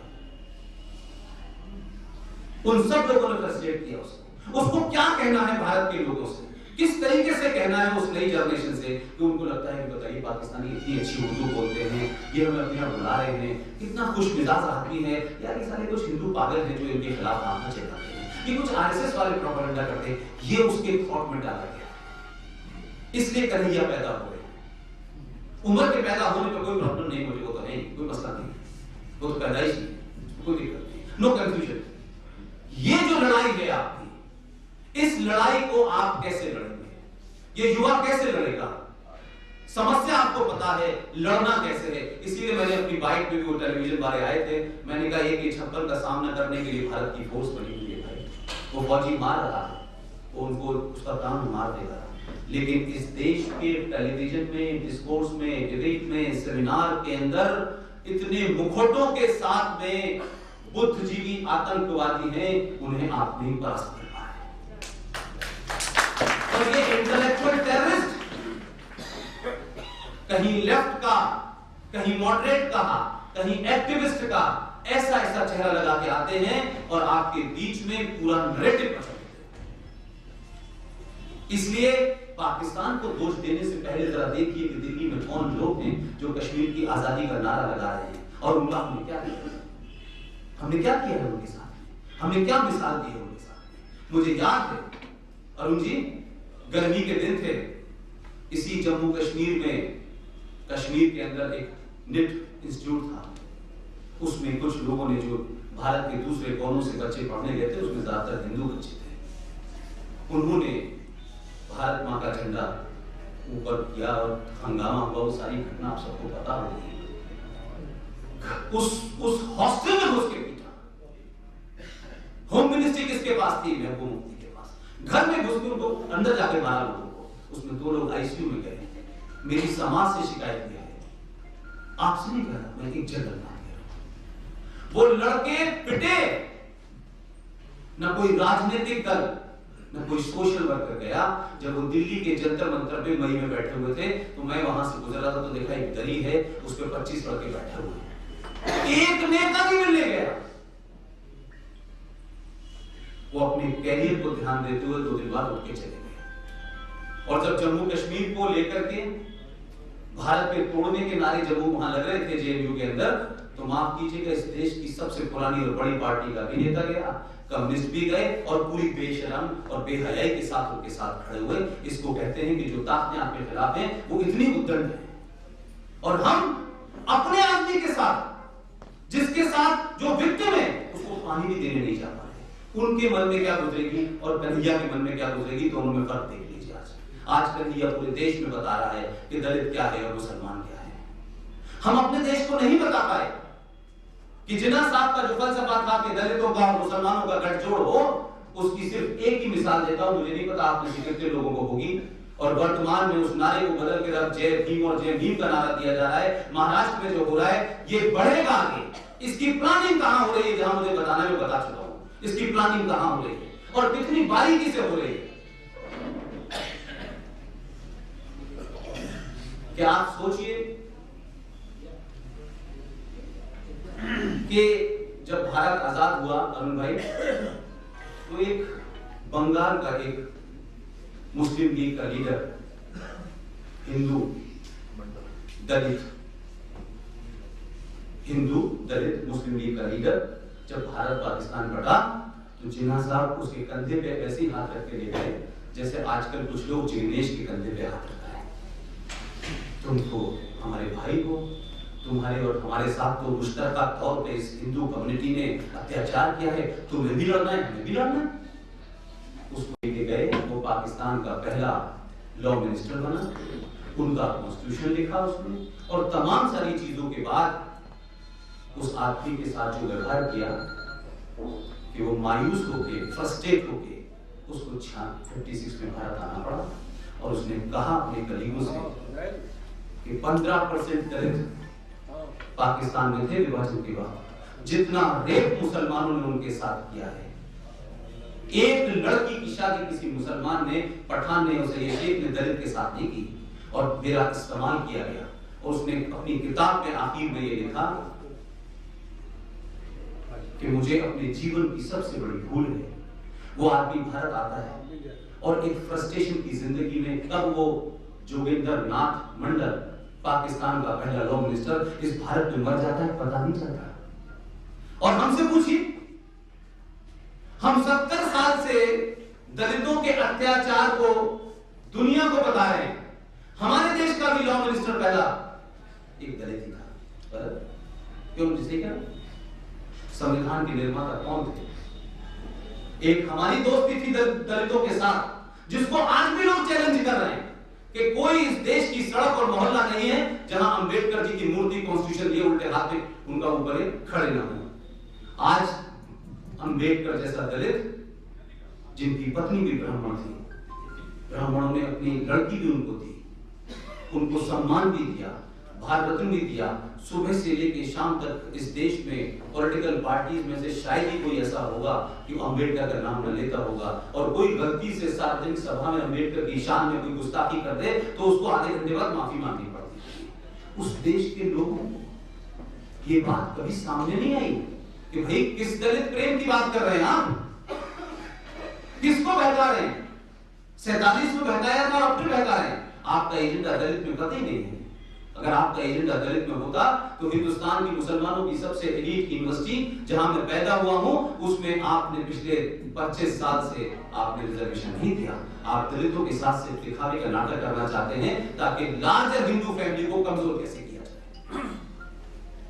Speaker 1: उन सब लोगों ने फ्रस्ट्रेट किया उसको क्या कहना है भारत के लोगों से, किस तरीके से कहना है उस नई जनरेशन से कि उनको लगता है कि बताइए पाकिस्तानी इतनी अच्छी उर्दू बोलते हैं, ये हमें अपने यहाँ बुला रहे हैं, कितना खुश मिजाज आदमी है यार, ये सारे कुछ हिंदू पागल हैं जो इनके खिलाफ आना चाहते हैं, ये कुछ आरएसएस वाले प्रोपेगेंडा करते हैं, ये उसके थॉट में डाला गया। इसलिए कन्हैया पैदा हो गए। उम्र के पैदा होने पर कोई प्रॉब्लम नहीं, मुझे वो तो नहीं, कोई मसला नहीं, वो तो पैदाइश नहीं, कोई दिक्कत नहीं, नो कंफ्यूजन। ये जो लड़ाई है आपकी, इस लड़ाई को आप कैसे लड़ेंगे, ये युवा कैसे लड़ेगा, समस्या आपको पता है, लड़ना कैसे है। इसीलिए मैंने अपनी बाइट में भी वो टेलीविजन वाले आए थे, मैंने कहा ये 56 का सामना करने के लिए भारत की फोर्स बनी हुई है भाई, वो फौजी मार रहा है, वो उनको उसका काम मार देगा। लेकिन इस देश के टेलीविजन में, डिस्कोर्स में, डिबेट में, सेमिनार के अंदर इतने मुखौटों के साथ में बुद्धिजीवी आतंकवादी हैं, उन्हें आप नहीं परास्त कर पा रहे। और ये इंटेलेक्चुअल टेररिस्ट कहीं लेफ्ट का, कहीं मॉडरेट का, कहीं एक्टिविस्ट का ऐसा ऐसा चेहरा लगा के आते हैं और आपके बीच में पूरा नैरेटिव बना देते हैं। इसलिए पाकिस्तान को दोष देने से पहले जरा देखिए कि दिल्ली में कौन लोग हैं जो कश्मीर की आजादी का नारा लगा रहे हैं, और उनका हमने क्या किया, हमने क्या किया है उनके साथ, हमने क्या मिसाल दी है उनके साथ। मुझे याद है अरुण जी, गर्मी के दिन थे, इसी जम्मू कश्मीर में, कश्मीर के अंदर एक निट इंस्टीट्यूट था, उसमें कुछ लोगों ने, जो भारत के दूसरे कोनों से बच्चे पढ़ने गए थे, उसमें ज्यादातर हिंदू बच्चे थे, उन्होंने भारत मां का झंडा ऊपर किया और हंगामा हुआ। वो सारी घटना आप सबको पता होगी। उस हॉस्टल में घुस के पीटा। होम मिनिस्ट्री किसके पास थी? महबूब मुफ्ती के पास। घर में घुस के उनको अंदर जाके मारा लोगों को। उसमें 2 लोग आईसीयू में गए। मेरी समाज से शिकायत की है, आपसे नहीं कह रहा, मैं एक जनरल बात कह रहा हूं। वो लड़के पिटे, न कोई राजनीतिक दल, न कोई सोशल वर्कर गया। जब वो दिल्ली के जंतर मंतर पे मई में बैठे हुए थे, तो मैं वहां से गुजरा था, तो देखा एक दरी है, उस पे 25 लड़के बैठे हुए हैं। एक नेता नहीं मिलने गया। वो अपने कैरियर को ध्यान देते हुए 2 दिन बाद उठ के चले गए। और जब जम्मू कश्मीर को लेकर के भारत पे तोड़ने के नारे जब वहां लग रहे थे जेएनयू के अंदर, तो माफ कीजिएगा, इस देश की सबसे पुरानी और बड़ी पार्टी का भी नेता गया, कम्युनिस्ट भी गए, और पूरी बेशरम और बेहयाई के साथ उनके साथ खड़े हुए। इसको कहते हैं कि जो ताकतें आपके खिलाफ हैं वो इतनी उद्दंड हैं, और हम अपने आदमी के साथ, जिसके साथ जो विक्टिम है, उसको पानी भी देने नहीं जा पा रहे। उनके मन में क्या गुजरेगी और कन्हैया के मन में क्या गुजरेगी, दोनों में फर्क देख लीजिए। आज कन्हैया पूरे देश में बता रहा है कि दलित क्या है और मुसलमान क्या है। हम अपने देश को नहीं बता पाए कि जिन्ना साहब का जो फलसफा था कि दलितों का और मुसलमानों का गठजोड़ हो, उसकी सिर्फ एक ही मिसाल देता हूं, मुझे नहीं पता आप में से कितने लोगों को होगी, और वर्तमान में उस नारे को बदल के अब जय भीम और जय भीम का नारा दिया जा रहा है। महाराष्ट्र में जो हो रहा है, ये बढ़ेगा आगे। इसकी प्लानिंग कहां हो रही है? जहां मुझे बताना, मैं बता चुका हूं इसकी प्लानिंग कहां हो रही है और कितनी बारीकी से हो रही है। क्या आप सोचिए कि जब भारत आजाद हुआ अरुण भाई, तो एक बंगाल का एक मुस्लिम लीग का लीडर, हिंदू दलित मुस्लिम लीग का लीडर, जब भारत पाकिस्तान बटा, तो जिन्ना साहब उसके कंधे पे ऐसे हाथ रख के ले गए जैसे आजकल कुछ लोग जिग्नेश के कंधे पे हाथ रखा है। तुमको, हमारे भाई को, तुम्हारे और हमारे साथ तो मुश्तरका तौर पे इस हिंदू कम्युनिटी ने अत्याचार किया है, तुम्हें भी लड़ना है, हमें भी लड़ना है। उसको लेके गए, वो पाकिस्तान का पहला लॉ मिनिस्टर बना, उनका कॉन्स्टिट्यूशन लिखा उसने, और तमाम सारी चीजों के बाद उस आदमी के साथ जो व्यवहार किया कि वो मायूस होके, फ्रस्ट्रेट होके उसको 56 में भारत आना पड़ा, और उसने कहा अपने कलीगों से कि 15% दलित पाकिस्तान में थे विभाजन के बाद, जितना रेप मुसलमानों ने उनके साथ किया है। एक लड़की की शादी किसी मुसलमान ने, पठान ने, उसे ये शेख ने दलित के साथ नहीं की, और मेरा इस्तेमाल किया गया। और उसने अपनी किताब में आखिर में ये लिखा कि मुझे अपने जीवन की सबसे बड़ी भूल है। वो आदमी भारत आता है और एक फ्रस्ट्रेशन की जिंदगी में, कब वो जोगेंद्र नाथ मंडल, पाकिस्तान का पहला लॉ मिनिस्टर, इस भारत में मर जाता है, पता नहीं चलता। और हमसे पूछिए, हम 70 साल से दलितों के अत्याचार को दुनिया को बता रहे हैं। हमारे देश का भी लॉ मिनिस्टर पहला एक दलित ही था। क्यों? जिसे क्या संविधान के निर्माता कौन थे? एक हमारी दोस्ती थी दलितों के साथ, जिसको आज भी लोग चैलेंज कर रहे हैं कि कोई इस देश की सड़क और मोहल्ला नहीं है जहां अंबेडकर जी की मूर्ति कॉन्स्टिट्यूशन लिए उल्टे हाथ में उनका ऊपर खड़े ना हो। आज अंबेडकर जैसा दलित, जिनकी पत्नी भी ब्राह्मण थी, ब्राह्मणों ने अपनी लड़की भी उनको दी, उनको सम्मान भी दिया, भारत रत्न भी दिया। सुबह से लेकर शाम तक इस देश में पॉलिटिकल पार्टीज में से शायद ही कोई ऐसा होगा कि अम्बेडकर का नाम न लेता होगा, और कोई गलती से सार्वजनिक सभा में अम्बेडकर की शान में कोई गुस्ताखी कर दे तो उसको आधे घंटे बाद माफी मांगनी पड़ती है। उस देश के लोगों को ये बात कभी सामने नहीं आई कि भाई किस दलित प्रेम की बात कर रहे हैं आप, किसको बहका रहे हैं? 47 में बहकाया था, अब फिर बहका रहे हैं। आपका एजेंडा दलित में कतई नहीं है। अगर आपका एजेंडा दलित में होता तो हिंदुस्तान की मुसलमानों की सबसे एलीट यूनिवर्सिटी जहां मैं पैदा हुआ हूं उसमें आपने पिछले 25 साल से आपने रिजर्वेशन नहीं दिया। आप दलितों के साथ से दिखावे का नाटक करना चाहते हैं ताकि लार्जर हिंदू फैमिली को कमजोर कैसे किया जाए।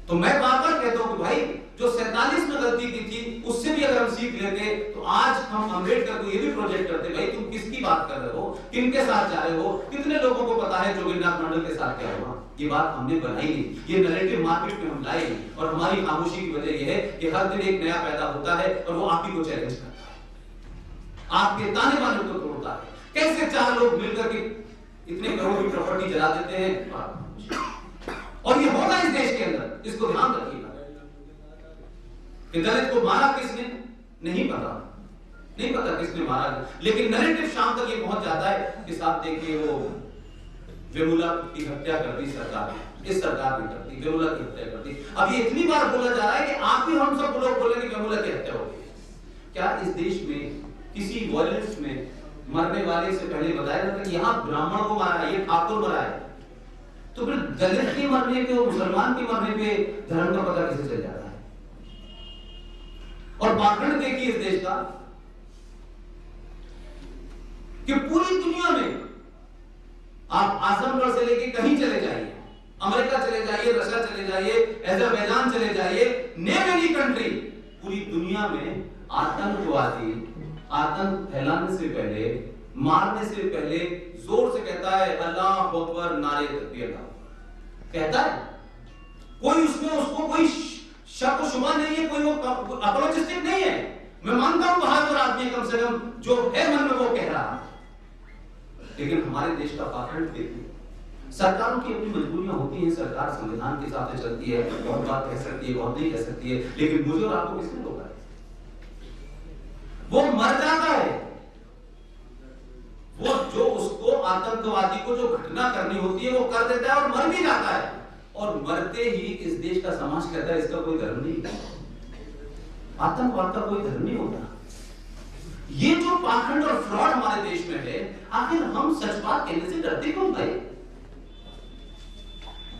Speaker 1: तो मैं बार-बार कहता हूं कि भाई जो 47 में गलती की थी उससे भी अगर हम सीख लेते तो आज हम अम्बेडकर को ये भी प्रोजेक्ट करते, भाई तुम किसकी बात कर रहे हो, किनके साथ जा रहे हो, कितने लोगों को पता है जोगिंद्रनाथ मंडल के साथ क्या हुआ। ये बात हमने बनाई नहीं, ये नैरेटिव मार्केट में हम लाए नहीं, और हमारी खामोशी की वजह यह है कि हर दिन एक नया पैदा होता है और वो आप ही को चैलेंज करता है, आपके ताने बाने को तोड़ता है। कैसे 4 लोग मिलकर के इतने करोड़ की प्रॉपर्टी जला देते हैं, और ये होगा इस देश के अंदर, इसको ध्यान रखिएगा। दलित को मारा किसने नहीं पता किसने मारा, लेकिन नैरेटिव शाम तक ये पहुंच जाता है कि साहब देखिए वो वेमुला की हत्या कर दी सरकार ने, इस सरकार ने कर दी, वेमुला की हत्या कर दी। अब ये इतनी बार बोला जा रहा है कि आप ही हम सब लोग बोले कि वेमुला की हत्या हो गई। क्या इस देश में किसी वायलेंस में मरने वाले से पहले बताया जाता कि यहाँ ब्राह्मण को मारा है, ये ठाकुर मरा है, तो फिर दलित के मरने पे और मुसलमान के मरने पे धर्म का पता कैसे चल जाता है? और पाखंड देखिए इस देश का कि पूरी दुनिया में आप आजमगढ़ से लेके कहीं चले जाइए, अमेरिका चले जाइए, रशिया चले जाइए, अजरबैजान चले जाइए, नेम एनी कंट्री, पूरी दुनिया में आतंकवादी आतंक फैलाने से पहले, मारने से पहले जोर से कहता है अल्लाह अकबर, नारे तकबीर कहता है। कोई उसमें उसको कोई शक शुबा नहीं है, कोई वो अपोलोजिस्टिक नहीं है। मैं मानता हूं बहादुर आदमी कम से कम जो है मन में वो कह रहा है, लेकिन हमारे देश का पाखंड देखिए। सरकारों की अपनी मजबूरियां होती हैं, सरकार संविधान के हिसाब से चलती है, बहुत बात कह सकती है, बहुत नहीं कह सकती है, लेकिन मुझे और आपको किसने रोका है? वो मर जाता है, वो जो उसको आतंकवादी को जो घटना करनी होती है वो कर देता है और मर भी जाता है, और मरते ही इस देश का समाज कहता है इसका कोई धर्म नहीं, आतंकवाद का कोई धर्म नहीं होता। ये जो पाखंड और फ्रॉड हमारे देश में है, आखिर हम सच बात कहने से डरते क्यों भाई?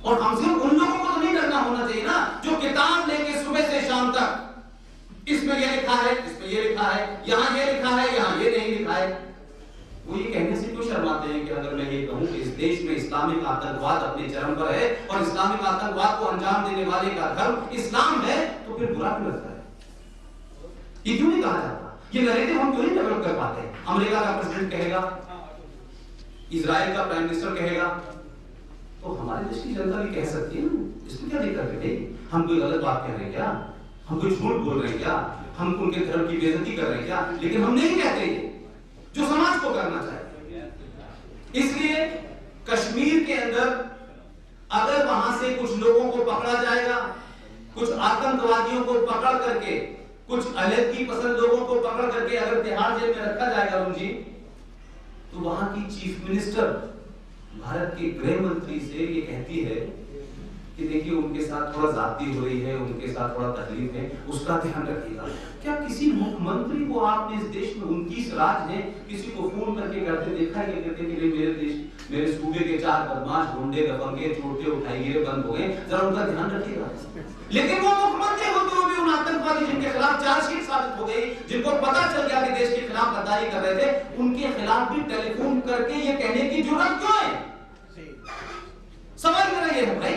Speaker 1: और हमसे उन लोगों को तो नहीं डरना होना चाहिए ना जो किताब लेके सुबह से शाम तक इसमें ये लिखा है, इसमें ये लिखा है, यहां ये लिखा है, यहां ये नहीं लिखा है। वो ये कहने से क्यों शर्माते हैं कि अगर मैं ये कहूं कि इस देश में इस्लामिक आतंकवाद अपने चरम पर है और इस्लामिक आतंकवाद को अंजाम देने वाले का धर्म इस्लाम है, तो फिर बुरा क्यों लगता है? ये क्यों नहीं कहा जाता? ये नैरेटिव हम क्यों नहीं डेवलप कर पाते? अमेरिका का प्रेसिडेंट कहेगा, इजराइल का प्राइम मिनिस्टर कहेगा, तो हमारे देश की जनता भी कह सकती है ना, इसमें क्या दिक्कत है? हम कोई गलत बात कह रहे हैं क्या? हम कोई झूठ बोल रहे हैं क्या? हम उनके धर्म की बेइज्जती कर रहे हैं क्या? लेकिन हम नहीं कहते जो समाज को करना चाहिए। इसलिए कश्मीर के अंदर अगर वहां से कुछ लोगों को पकड़ा जाएगा, कुछ आतंकवादियों को पकड़ करके, कुछ अलग पसंद लोगों को पकड़ करके अगर तिहाड़ जेल में रखा जाएगा अरुण जी, तो वहां की चीफ मिनिस्टर भारत के गृह मंत्री से ये कहती है कि देखिए उनके साथ थोड़ा जाती हो रही है, उनके साथ थोड़ा तकलीफ है, उसका ध्यान रखिएगा। क्या किसी मुख्यमंत्री को आपने इस देश में 29 राज्य हैं, किसी को फोन करके करते देखा है? कहते कि मेरे देश, मेरे सूबे के 4 बदमाश गुंडे दबंगे चोटे उठाए गए, बंद हो गए, जरा उनका ध्यान रखिएगा। लेकिन वो मुख्यमंत्री होते हुए भी उन आतंकवादी जिनके खिलाफ चार्जशीट साबित हो गई, जिनको पता चल गया कि देश के खिलाफ गद्दारी कर रहे थे, उनके खिलाफ भी टेलीफोन करके ये कहने की जरूरत क्यों है? सवाल मेरा ये है भाई,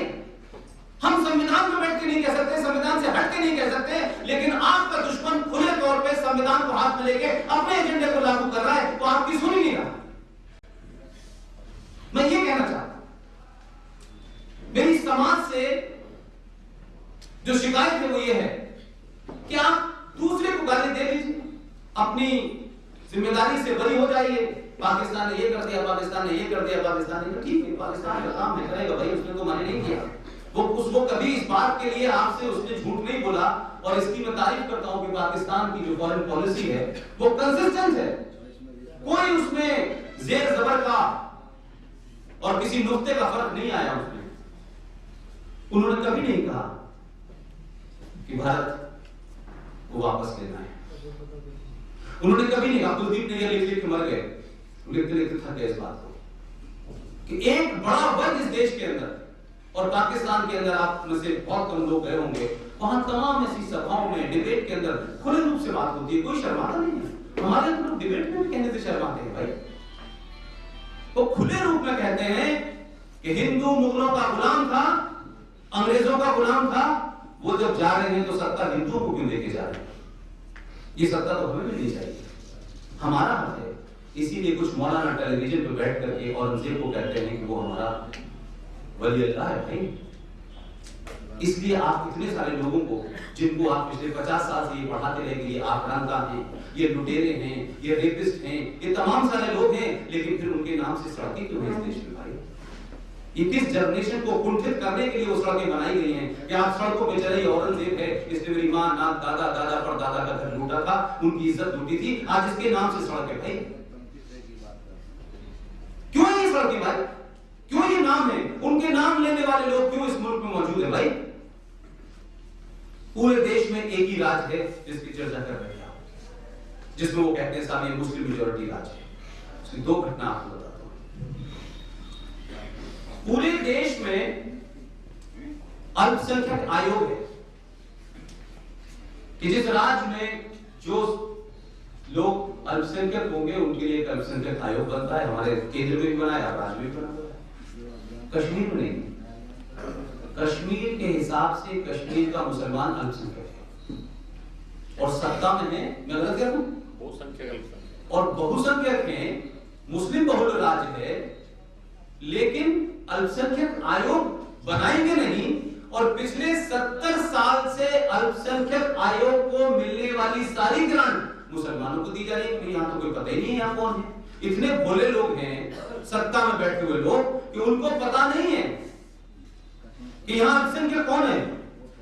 Speaker 1: हम संविधान में बैठ के नहीं कह सकते, संविधान से हट के नहीं कह सकते, लेकिन आपका दुश्मन खुले तौर पे संविधान को हाथ में लेके अपने एजेंडे को लागू कर रहा है, तो आपकी सुन ही नहीं रहा। मैं ये कहना चाहता हूं, मेरी समाज से जो शिकायत है वो ये है कि आप दूसरे को गाली दे लीजिए, अपनी जिम्मेदारी से बरी हो जाइए। पाकिस्तान ने ये कर दिया, पाकिस्तान ने ये कर दिया, पाकिस्तान ने, ठीक है, पाकिस्तान का काम है, करेगा भाई, उसने तो मना नहीं किया। वो कभी इस बात के लिए आपसे उसने झूठ नहीं बोला। और इसकी मैं तारीफ करता हूं कि पाकिस्तान की जो फॉरेन पॉलिसी है वो कंसिस्टेंट है, कोई उसमें जेर जबर का और किसी नुक्ते का फर्क नहीं आया उसमें। उन्होंने कभी नहीं कहा कि भारत को वापस लेना है, उन्होंने कभी नहीं कहा। कुलदीप ने यह लिख के मर गए, लिखते लिखते थक गए इस बात को कि एक बड़ा वर्ग इस देश के अंदर और पाकिस्तान के अंदर, आप में से बहुत कम लोग गए होंगे, वहां तमाम ऐसी सभाओं में, डिबेट के अंदर खुले रूप से बात होती है, कोई शर्माता नहीं है। हमारे लोग डिबेट में भी कहने से शर्माते हैं भाई। वो खुले रूप में कहते हैं कि हिंदू मुगलों का गुलाम था, अंग्रेजों का गुलाम था, वो जब जा रहे हैं तो सत्ता हिंदुओं को क्यों लेके जा रहे हैं? ये सत्ता तो हमें मिलनी चाहिए, हमारा हक है। इसीलिए कुछ मौलाना टेलीविजन पे बैठ करके औरंगजेब को कहते हैं कि वो हमारा वली अल्लाह है भाई। इसलिए आप इतने सारे लोगों को, जिनको आप पिछले 50 साल से ये पढ़ाते रहे कि ये आक्रांता हैं, ये लुटेरे हैं, ये रेपिस्ट हैं, ये तमाम सारे लोग हैं, लेकिन फिर उनके नाम से सड़कें क्यों हैं इस देश में भाई? ये किस जनरेशन को कुंठित करने के लिए वो सड़कें बनाई गई हैं कि आप सड़कों पे चले, औरंगजेब है, इसने मेरी मां, नाम, दादा, दादा पर दादा का घर लूटा था, उनकी इज्जत लूटी थी, आज इसके नाम से सड़क है भाई। क्यों है ये सड़कें भाई? क्यों ये नाम है? उनके नाम लेने वाले लोग क्यों इस मुल्क में मौजूद है भाई? पूरे देश में एक ही राज है जिसकी चर्चा कर रहे हैं, जिसमें वो कहते हैं साहब ये मुस्लिम मेजॉरिटी राज है। उसकी दो घटना आपको बताता हूं। पूरे देश में अल्पसंख्यक आयोग है कि जिस राज्य में जो लोग अल्पसंख्यक होंगे उनके लिए एक अल्पसंख्यक आयोग बनता है। हमारे केंद्र में भी बना है, राज्य में भी बना हुआ है। कश्मीर में नहीं, कश्मीर के हिसाब से कश्मीर का मुसलमान अल्पसंख्यक है और सत्ता में है, मैं गलत कह रहा हूं, बहुसंख्यक और बहुसंख्यक है, मुस्लिम बहुल राज्य है, लेकिन अल्पसंख्यक आयोग बनाएंगे नहीं। और पिछले 70 साल से अल्पसंख्यक आयोग को मिलने वाली सारी ग्रांट मुसलमानों को दी जा रही है। यहां तो कोई पता ही नहीं है यहां कौन है। इतने भोले लोग हैं सत्ता में बैठे हुए लोग कि उनको पता नहीं है कि यहां अल्पसंख्यक कौन है।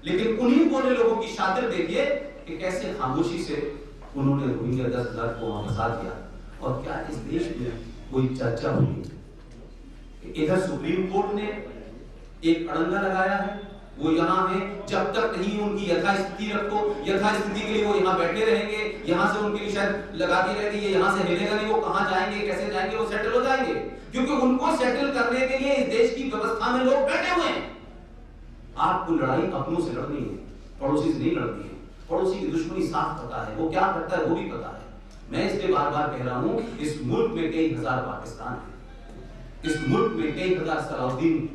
Speaker 1: लेकिन उन्हीं भोले लोगों की शातिर देखिए कि कैसे खामोशी से उन्होंने रोहिंग्या 10 लाख को वहां फंसा दिया। और क्या इस देश में कोई चर्चा हुई? इधर सुप्रीम कोर्ट ने एक अड़ंगा लगाया है, वो यहाँ है, जब तक नहीं उनकी यथास्थिति रखो, यथास्थिति के लिए वो यहाँ बैठे रहेंगे, यहाँ से उनके लिए शायद लगाती रहेगी, ये यहाँ से हिलेगा नहीं, वो कहाँ जाएंगे, कैसे जाएंगे, वो सेटल हो जाएंगे, क्योंकि उनको सेटल करने के लिए इस देश की व्यवस्था में लोग बैठे हुए हैं। आपको लड़ाई अपनों से लड़नी है, पड़ोसी से नहीं लड़नी है। पड़ोसी की दुश्मनी साफ पता है, वो क्या करता है वो भी पता है। मैं इसलिए बार बार कह रहा हूं, इस मुल्क में कई हजार पाकिस्तान है, इस मुल्क में कई हजार सलाउद्दीन,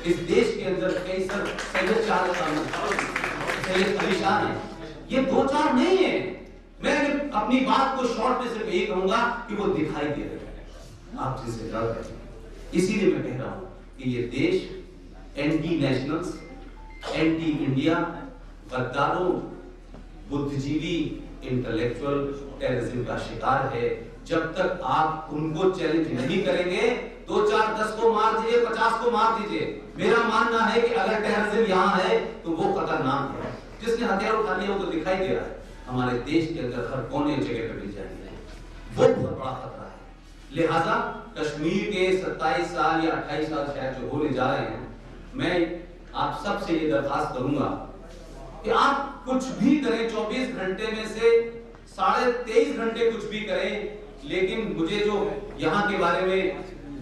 Speaker 1: इस देश के अंदर कई सैयद अली शाह है। ये दो चार नहीं है। मैं अपनी बात को शॉर्ट में सिर्फ यही कहूंगा कि वो दिखाई दे रहे हैं आप जिसे लड़ रहे हैं। इसीलिए मैं कह रहा हूं कि ये देश एंटी नेशनल्स, एंटी इंडिया, गद्दारों, बुद्धिजीवी, इंटेलेक्चुअल टेररिज्म का शिकार है। जब तक आप उनको चैलेंज नहीं करेंगे, 2 4 10 को मार दीजिए, 50 को मार दीजिए। मेरा मानना है कि अगर टेररिज्म यहाँ है तो वो खतरनाक है। जिसने हथियार उठा लिया वो तो दिखाई दे रहा है, हमारे देश के अंदर हर कोने जगह पर मिल जाएंगे, वो बहुत बड़ा खतरा है। लिहाजा कश्मीर के 27 साल या 28 साल शायद जो होने जा रहे हैं, मैं आप सबसे ये दरखास्त करूंगा कि आप कुछ भी करें, 24 घंटे में से 23.5 घंटे कुछ भी करें, लेकिन मुझे जो यहाँ के बारे में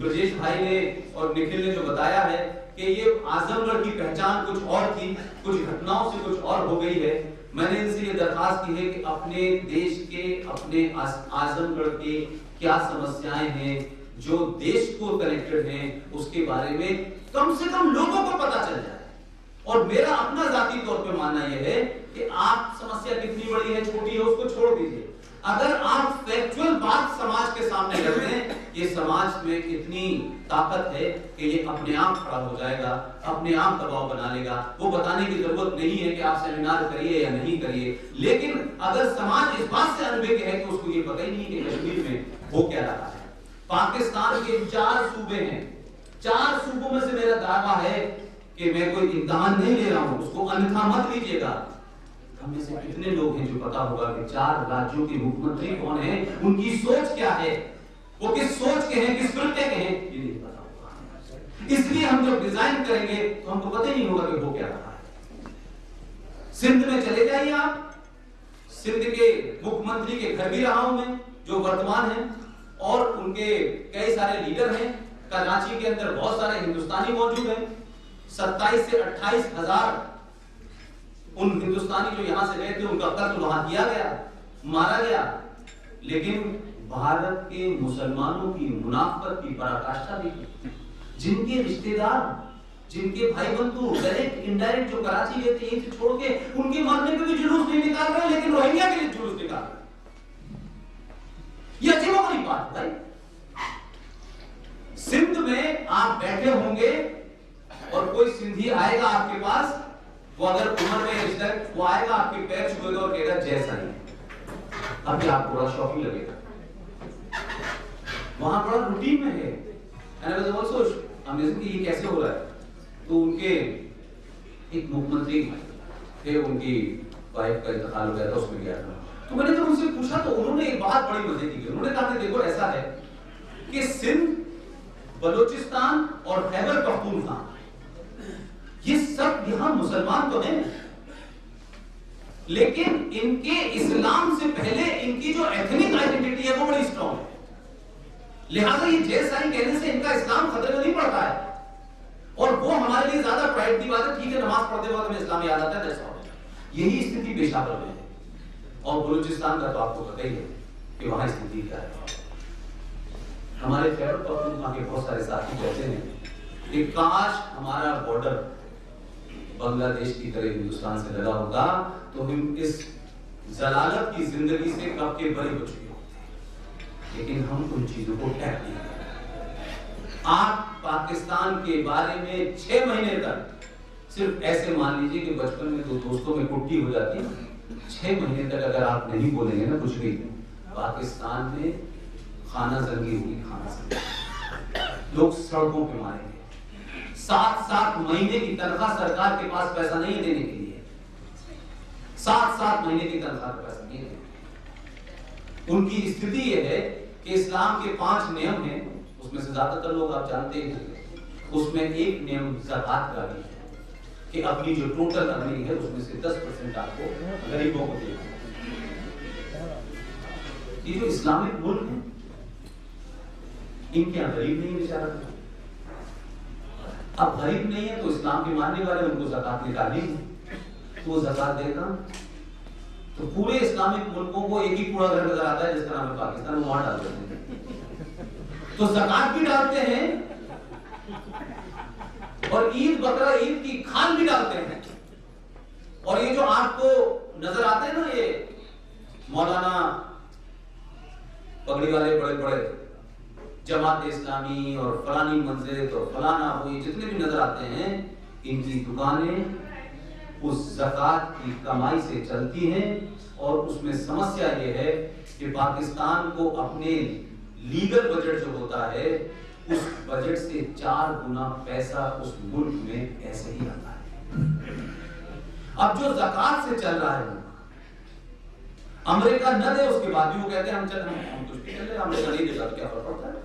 Speaker 1: ब्रजेश भाई ने और निखिल ने जो बताया है कि ये आजमगढ़ की पहचान कुछ और थी, कुछ घटनाओं से कुछ और हो गई है। मैंने इनसे ये दरखास्त की है कि अपने देश के, अपने आजमगढ़ के क्या समस्याएं हैं जो देश को कनेक्टेड हैं, उसके बारे में कम से कम लोगों को पता चल जाए। और मेरा अपना जाती तौर पे मानना यह है कि आप समस्या कितनी बड़ी है छोटी है उसको छोड़ दीजिए। अगर आप फैक्चुअल बात समाज के सामने रख दें ये समाज में इतनी ताकत है कि ये अपने आप खड़ा हो जाएगा, अपने आप दबाव बना लेगा। वो बताने की जरूरत नहीं है कि आप सेमिनार करिए या नहीं करिए, लेकिन अगर समाज इस बात से अनभिज्ञ है कि उसको ये पता ही नहीं कि कश्मीर में हो क्या रहा है। पाकिस्तान के 4 सूबे हैं, 4 सूबों में से मेरा दावा है कि मैं कोई इम्तिहान नहीं ले रहा हूं, उसको अन्यथा मत लीजिएगा। हम में से कितने लोग हैं जो पता होगा कि 4 राज्यों के मुख्यमंत्री कौन हैं, उनकी सोच क्या है, वो किस सोच के हैं, किस प्रत्यय के हैं, ये नहीं पता होगा। इसलिए हम जब डिजाइन करेंगे तो हमको पता ही नहीं होगा कि वो क्या रहा है। सिंध में चले जाइए आप, सिंध के मुख्यमंत्री के घर भी रहा हूं मैं, जो वर्तमान है, और उनके कई सारे लीडर हैं। कराची के अंदर बहुत सारे हिंदुस्तानी मौजूद हैं। 27 से 28 हजार उन हिंदुस्तानी जो यहां से गए थे उनका कत्ल वहां किया गया, मारा गया। लेकिन भारत के मुसलमानों की मुनाफत की पराकाष्ठा देखी। जिनके रिश्तेदार, जिनके भाई बंधु डायरेक्ट इनडायरेक्ट जो कराची गए थे यहीं से छोड़ के, उनके मरने पे भी जुलूस नहीं निकाल रहे, लेकिन रोहिंग्या के लिए जुलूस निकाल रहे। ये अजीबोगरीब बात है भाई। सिंध में आप बैठे होंगे और कोई सिंधी आएगा आपके पास, वो अगर उम्र में रिश्तेदार, वो आएगा आपके पैर छुएगा और कहेगा जय साईं। अभी आपको बड़ा शौकी लगेगा, वहां बड़ा रूटीन में है। And I was also amazed कि ये कैसे हो रहा है। तो उनके एक मुख्यमंत्री थे, उनकी वाइफ का इंतकाल हो गया था, उसमें गया था। तो मैंने जब उनसे पूछा तो उन्होंने एक बात बड़ी मजे की। उन्होंने कहा कि देखो ऐसा है कि सिंध, बलूचिस्तान और खैबर पख्तूनख्वा ये सब यहाँ मुसलमान तो हैं, लेकिन इनके इस्लाम से पहले इनकी जो एथनिक आइडेंटिटी है वो बड़ी स्ट्रॉन्ग है। लिहाजा ये जय साईं कहने से इनका इस्लाम खतरे में नहीं पड़ता है, और वो हमारे लिए ज्यादा प्राइड की बात है। ठीक है, नमाज पढ़ते वक्त हमें इस्लाम याद आता है, यही स्थिति पेशावर में है। और बलूचिस्तान का तो आपको पता ही है कि वहां स्थिति क्या है। हमारे खैबर पख्तूनख्वा के बहुत सारे साथी कहते हैं कि काश हमारा बॉर्डर बांग्लादेश की तरह हिंदुस्तान से लगा होता तो हम इस जलालत की जिंदगी से कब के बड़े हो चुके होते, लेकिन हम उन चीजों को टैप नहीं करते। आप पाकिस्तान के बारे में 6 महीने तक सिर्फ ऐसे मान लीजिए कि बचपन में 2 दोस्तों में कुट्टी हो जाती है, 6 महीने तक अगर आप नहीं बोलेंगे ना कुछ भी, पाकिस्तान में खाना जंगी होगी, खाना जंगी, लोग सड़कों पे मारेंगे। 7-7 महीने की तनख्वाह सरकार के पास पैसा नहीं है देने के लिए, 7-7 महीने की तनख्वाह का पैसा नहीं है। उनकी स्थिति यह है कि इस्लाम के 5 नियम हैं, उसमें से ज्यादातर लोग आप जानते हैं। उसमें एक नियम ज़कात का भी है कि अपनी जो टोटल अर्निंग है उसमें से 10% आपको गरीबों को देना। ये जो इस्लामिक मुल्क है, इनके यहाँ गरीब नहीं बेचारा। अब गरीब नहीं है तो इस्लाम के मानने वाले उनको ज़कात निकालनी है, तो वो ज़कात देगा। तो पूरे इस्लामिक मुल्कों को एक ही कूड़ा घर नजर आता है जिसका नाम है पाकिस्तान, वो वहां डाल देते हैं। तो ज़कात भी डालते हैं और ईद बकरा ईद की खान भी डालते हैं। और ये जो आपको नजर आते हैं ना, ये मौलाना पगड़ी वाले बड़े बड़े जमात इस्लामी और फलानी मंजिल और फलाना, वो ये जितने भी नजर आते हैं, इनकी दुकानें उस ज़कात की कमाई से चलती हैं। और उसमें समस्या ये है कि पाकिस्तान को अपने लीगल बजट जो होता है उस बजट से 4 गुना पैसा उस मुल्क में ऐसे ही आता है। अब जो ज़कात से चल रहा है, अमेरिका न दे उसके बाद भी वो कहते हैं हम कुछ भी चल रहे हैं, अमेरिका नहीं देगा तो क्या फर्क पड़ता है।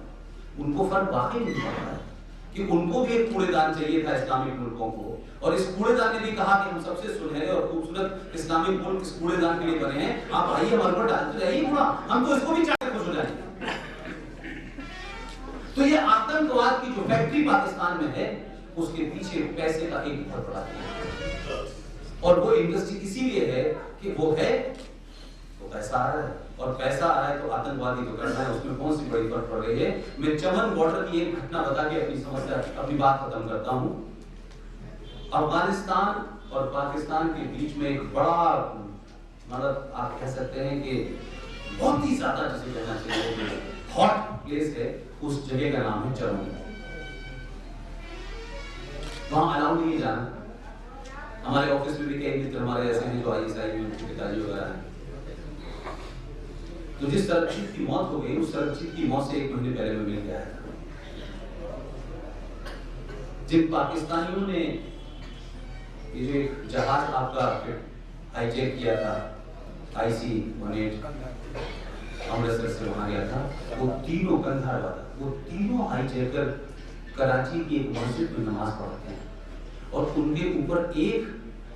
Speaker 1: उनको फर्क वाकई नहीं पड़ता है कि उनको भी एक कूड़ेदान चाहिए था इस्लामिक मुल्कों को, और इस कूड़ेदान ने भी कहा कि हम सबसे सुनहरे और खूबसूरत इस्लामिक मुल्क इस कूड़ेदान के लिए बने हैं, आप आइए हमारे पर डालते जाइए कूड़ा, हम तो इसको भी चाहते खुश हो जाएंगे। तो ये आतंकवाद की जो फैक्ट्री पाकिस्तान में है, उसके पीछे पैसे का एक बहुत बड़ा है। और वो इंडस्ट्री इसीलिए है कि वो है तो पैसा आ रहा है, और पैसा आ रहा है तो आतंकवादी तो करना है, उसमें कौन सी बड़ी फर्क पड़ रही है। मैं चमन बॉर्डर की एक घटना बता के अपनी समस्या अपनी बात खत्म करता हूं। अफगानिस्तान और पाकिस्तान के बीच में एक बड़ा, मतलब आप कह सकते हैं कि बहुत ही ज्यादा जिसे कहना चाहिए हॉट प्लेस है, उस जगह का नाम है चरमोली। वहां अलाउ नहीं जाना। हमारे ऑफिस में भी कई मित्र हमारे ऐसे हैं जो आईएसआई में उनके पिताजी वगैरह हैं। तो जिस सरबजीत की मौत हो गई, उस सरबजीत की मौत से 1 महीने पहले मैं मिल गया था। जिन पाकिस्तानियों ने ये जो एक जहाज आपका हाईजैक किया था, IC-18 अमृतसर से वहां गया था, वो तीनों कंधार वाला, वो तीनों हाईजैकर कराची की एक मस्जिद में नमाज पढ़ते हैं और उनके ऊपर एक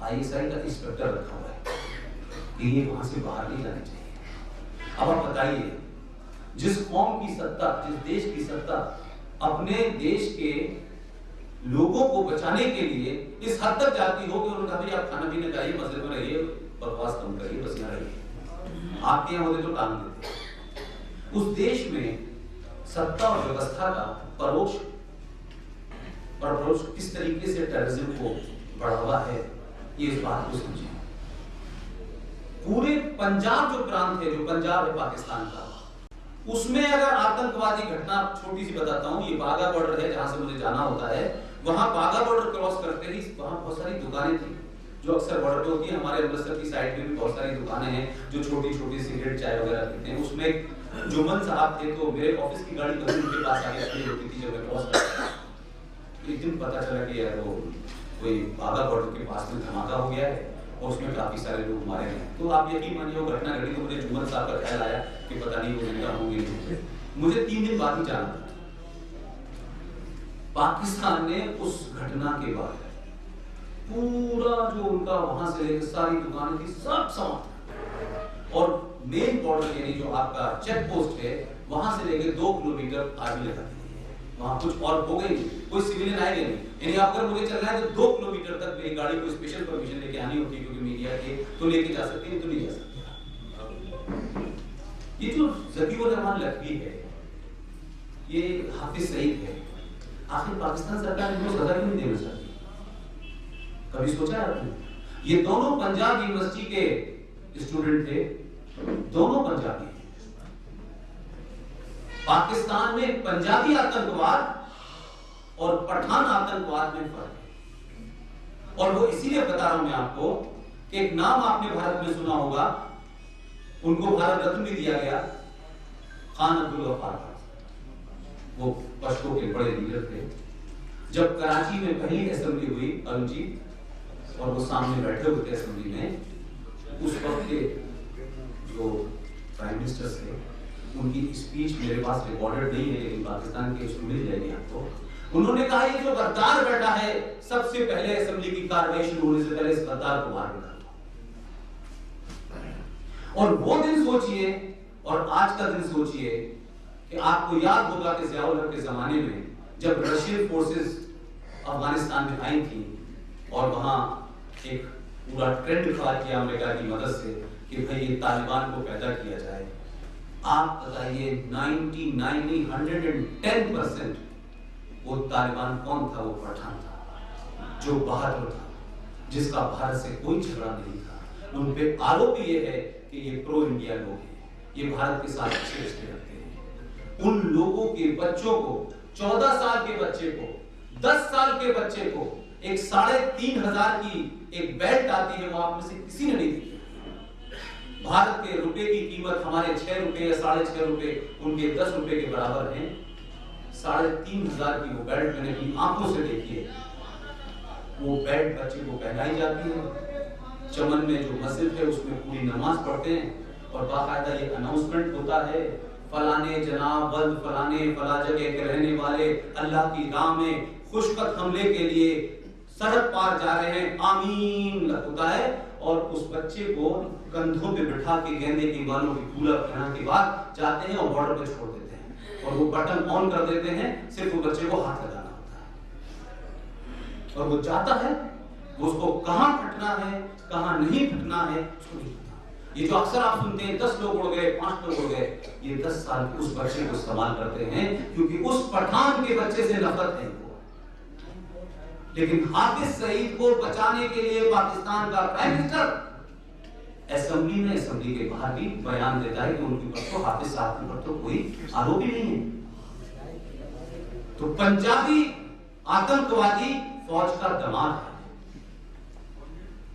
Speaker 1: ISI का इंस्पेक्टर रखा हुआ है कि ये वहां से बाहर नहीं जाने चाहिए। अब आप बताइए, जिस कौम की सत्ता, जिस देश की सत्ता अपने देश के लोगों को बचाने के लिए इस हद तक जाती हो कि उन्होंने कहा भाई आप खाना पीना खाइए, मस्जिद में रहिए, बकवास कम करिए, बस यहाँ रहिए। आपके यहाँ होते तो टांग देते। उस देश में सत्ता और व्यवस्था का परोक्ष किस तरीके से टेररिज्म को बढ़ावा है, ये इस बात को समझें। पूरे पंजाब जो प्रांत है, जो पंजाब है पाकिस्तान का, उसमें अगर आतंकवादी घटना, छोटी सी बताता हूँ, ये बाघा बॉर्डर है जहां से मुझे जाना होता है, वहां बाघा बॉर्डर क्रॉस करते ही वहां बहुत सारी दुकानें थी जो अक्सर बॉर्डर पे होती है। हमारे अमृतसर की साइड में भी बहुत सारी दुकानें हैं जो छोटी छोटी सिगरेट चाय वगैरह पीते हैं। उसमें जुमन साहब थे, तो मेरे ऑफिस की गाड़ी कभी उनके पास आके खड़ी होती थी जब मैं क्रॉस करता था। एक दिन पता चला कि यार वो कोई बाघा बॉर्डर के पास में धमाका हो गया है और उसमें काफी सारे लोग मारे गए। तो आप यकीन मानिए वो घटना घटी तो मुझे जुमन साहब का ख्याल आया कि पता नहीं वो जिंदा होंगे। मुझे 3 दिन बाद ही जाना था। पाकिस्तान ने उस घटना के बाद पूरा जो उनका वहां से लेकर सारी दुकानें थी सब समाप्त, और मेन बॉर्डर यानी जो आपका चेक पोस्ट है वहां से लेकर 2 किलोमीटर आगे लगा वहां कुछ और हो गई, कोई सिविलियन आएंगे नहीं। यानी अगर मुझे चलना है तो 2 किलोमीटर तक मेरी गाड़ी को स्पेशल परमिशन लेके आनी होती है, क्योंकि मीडिया के तो लेके जा सकती है, तो नहीं जा सकती। ये जो ज़कीउर रहमान लखवी है, ये हाफिज सईद है, आखिर पाकिस्तान सरकार इनको सजा क्यों नहीं देना चाहती? कभी सोचा आपने? ये दोनों पंजाब यूनिवर्सिटी के स्टूडेंट थे, दोनों पंजाबी। पाकिस्तान में पंजाबी आतंकवाद और पठान आतंकवाद में फर्क है। और वो इसीलिए बता रहा हूं मैं आपको कि एक नाम आपने भारत में सुना होगा, उनको भारत रत्न भी दिया गया, खान अब्दुल गफ्फार। वो पश्तो के बड़े लीडर थे। जब कराची में पहली असेंबली हुई अरुण जी, और वो सामने बैठे हुए थे असेंबली में, उस वक्त के जो प्राइम मिनिस्टर थे, उनकी स्पीच मेरे पास रिकॉर्डेड नहीं है, लेकिन पाकिस्तान के उसमें मिल जाएगी आपको। उन्होंने कहा ये जो गद्दार बैठा है, सबसे पहले असेंबली की कार्रवाई शुरू होने से पहले इस गद्दार को बाहर निकालो। और वो दिन सोचिए और आज का दिन सोचिए कि आपको याद होगा कि ज़ियाउल हक के जमाने में जब रशियन फोर्सेस अफगानिस्तान में आई थी और वहां एक पूरा ट्रेंड खड़ा किया अमेरिका की मदद से कि भाई ये तालिबान को पैदा किया जाए। आप बताइए 110% वो तालिबान कौन था? वो पठान था, जो बहादुर था, जिसका भारत से कोई झगड़ा नहीं था। उन पे आरोप ये है कि ये प्रो इंडिया लोग हैं, ये भारत के साथ अच्छे रिश्ते रखते हैं। उन लोगों के बच्चों को, 14 साल के बच्चे को, 10 साल के बच्चे को एक 3500 की एक बेल्ट आती है, वो आप में से किसी ने नहीं दी। भारत के रुपए की कीमत हमारे 6 रुपए या 6.5 रुपए उनके 10 रुपए के बराबर है। 3500 की वो बेल्ट मैंने अपनी आंखों से देखी है। वो बेल्ट बच्चे को पहनाई जाती है। चमन में जो मस्जिद है उसमें पूरी नमाज पढ़ते हैं और बाकायदा ये अनाउंसमेंट होता है, फलाने जनाब वल्द फलाने फला जगह के रहने वाले अल्लाह की राह में खुशकत हमले के लिए सरहद पार जा रहे हैं, आमीन होता है। और उस बच्चे को कंधों पे बिठा के गेंदे की बालों की फूला पहना के बाद जाते हैं और बॉर्डर पे छोड़ देते हैं और वो बटन ऑन कर देते हैं, सिर्फ वो बच्चे को हाथ लगाना होता है और वो जाता है। वो उसको कहां फटना है कहां नहीं फटना है उसको नहीं पता। ये जो अक्सर आप सुनते हैं 10 लोग उड़ गए 5 लोग उड़ गए, ये 10 साल के उस बच्चे को इस्तेमाल करते हैं क्योंकि उस पठान के बच्चे से नफरत है। लेकिन हाफिज सईद को बचाने के लिए पाकिस्तान का प्राइम मिनिस्टर असेंबली के बाहर भी बयान देता है कि उनके ऊपर तो हाफिज साहब के ऊपर तो कोई आरोप ही नहीं है। तो पंजाबी आतंकवादी फौज का दमाद है।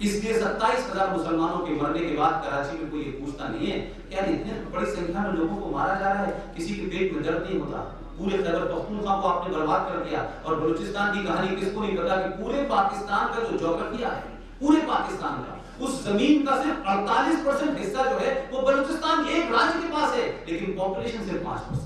Speaker 1: इसलिए 27,000 मुसलमानों के मरने के बाद कराची में कोई ये पूछता नहीं है क्या इतने बड़ी संख्या में लोगों को मारा जा रहा है, किसी के पेट में दर्द नहीं होता। पूरे खैबर पख्तूनख्वा को आपने बर्बाद कर दिया। और बलूचिस्तान की कहानी किसको नहीं पता कि पूरे पाकिस्तान का जो ज्योग्राफिया है, पूरे पाकिस्तान का, उस जमीन का सिर्फ 48% हिस्सा जो है वो बलूचिस्तान एक राज्य के पास है, लेकिन पॉपुलेशन सिर्फ 5%।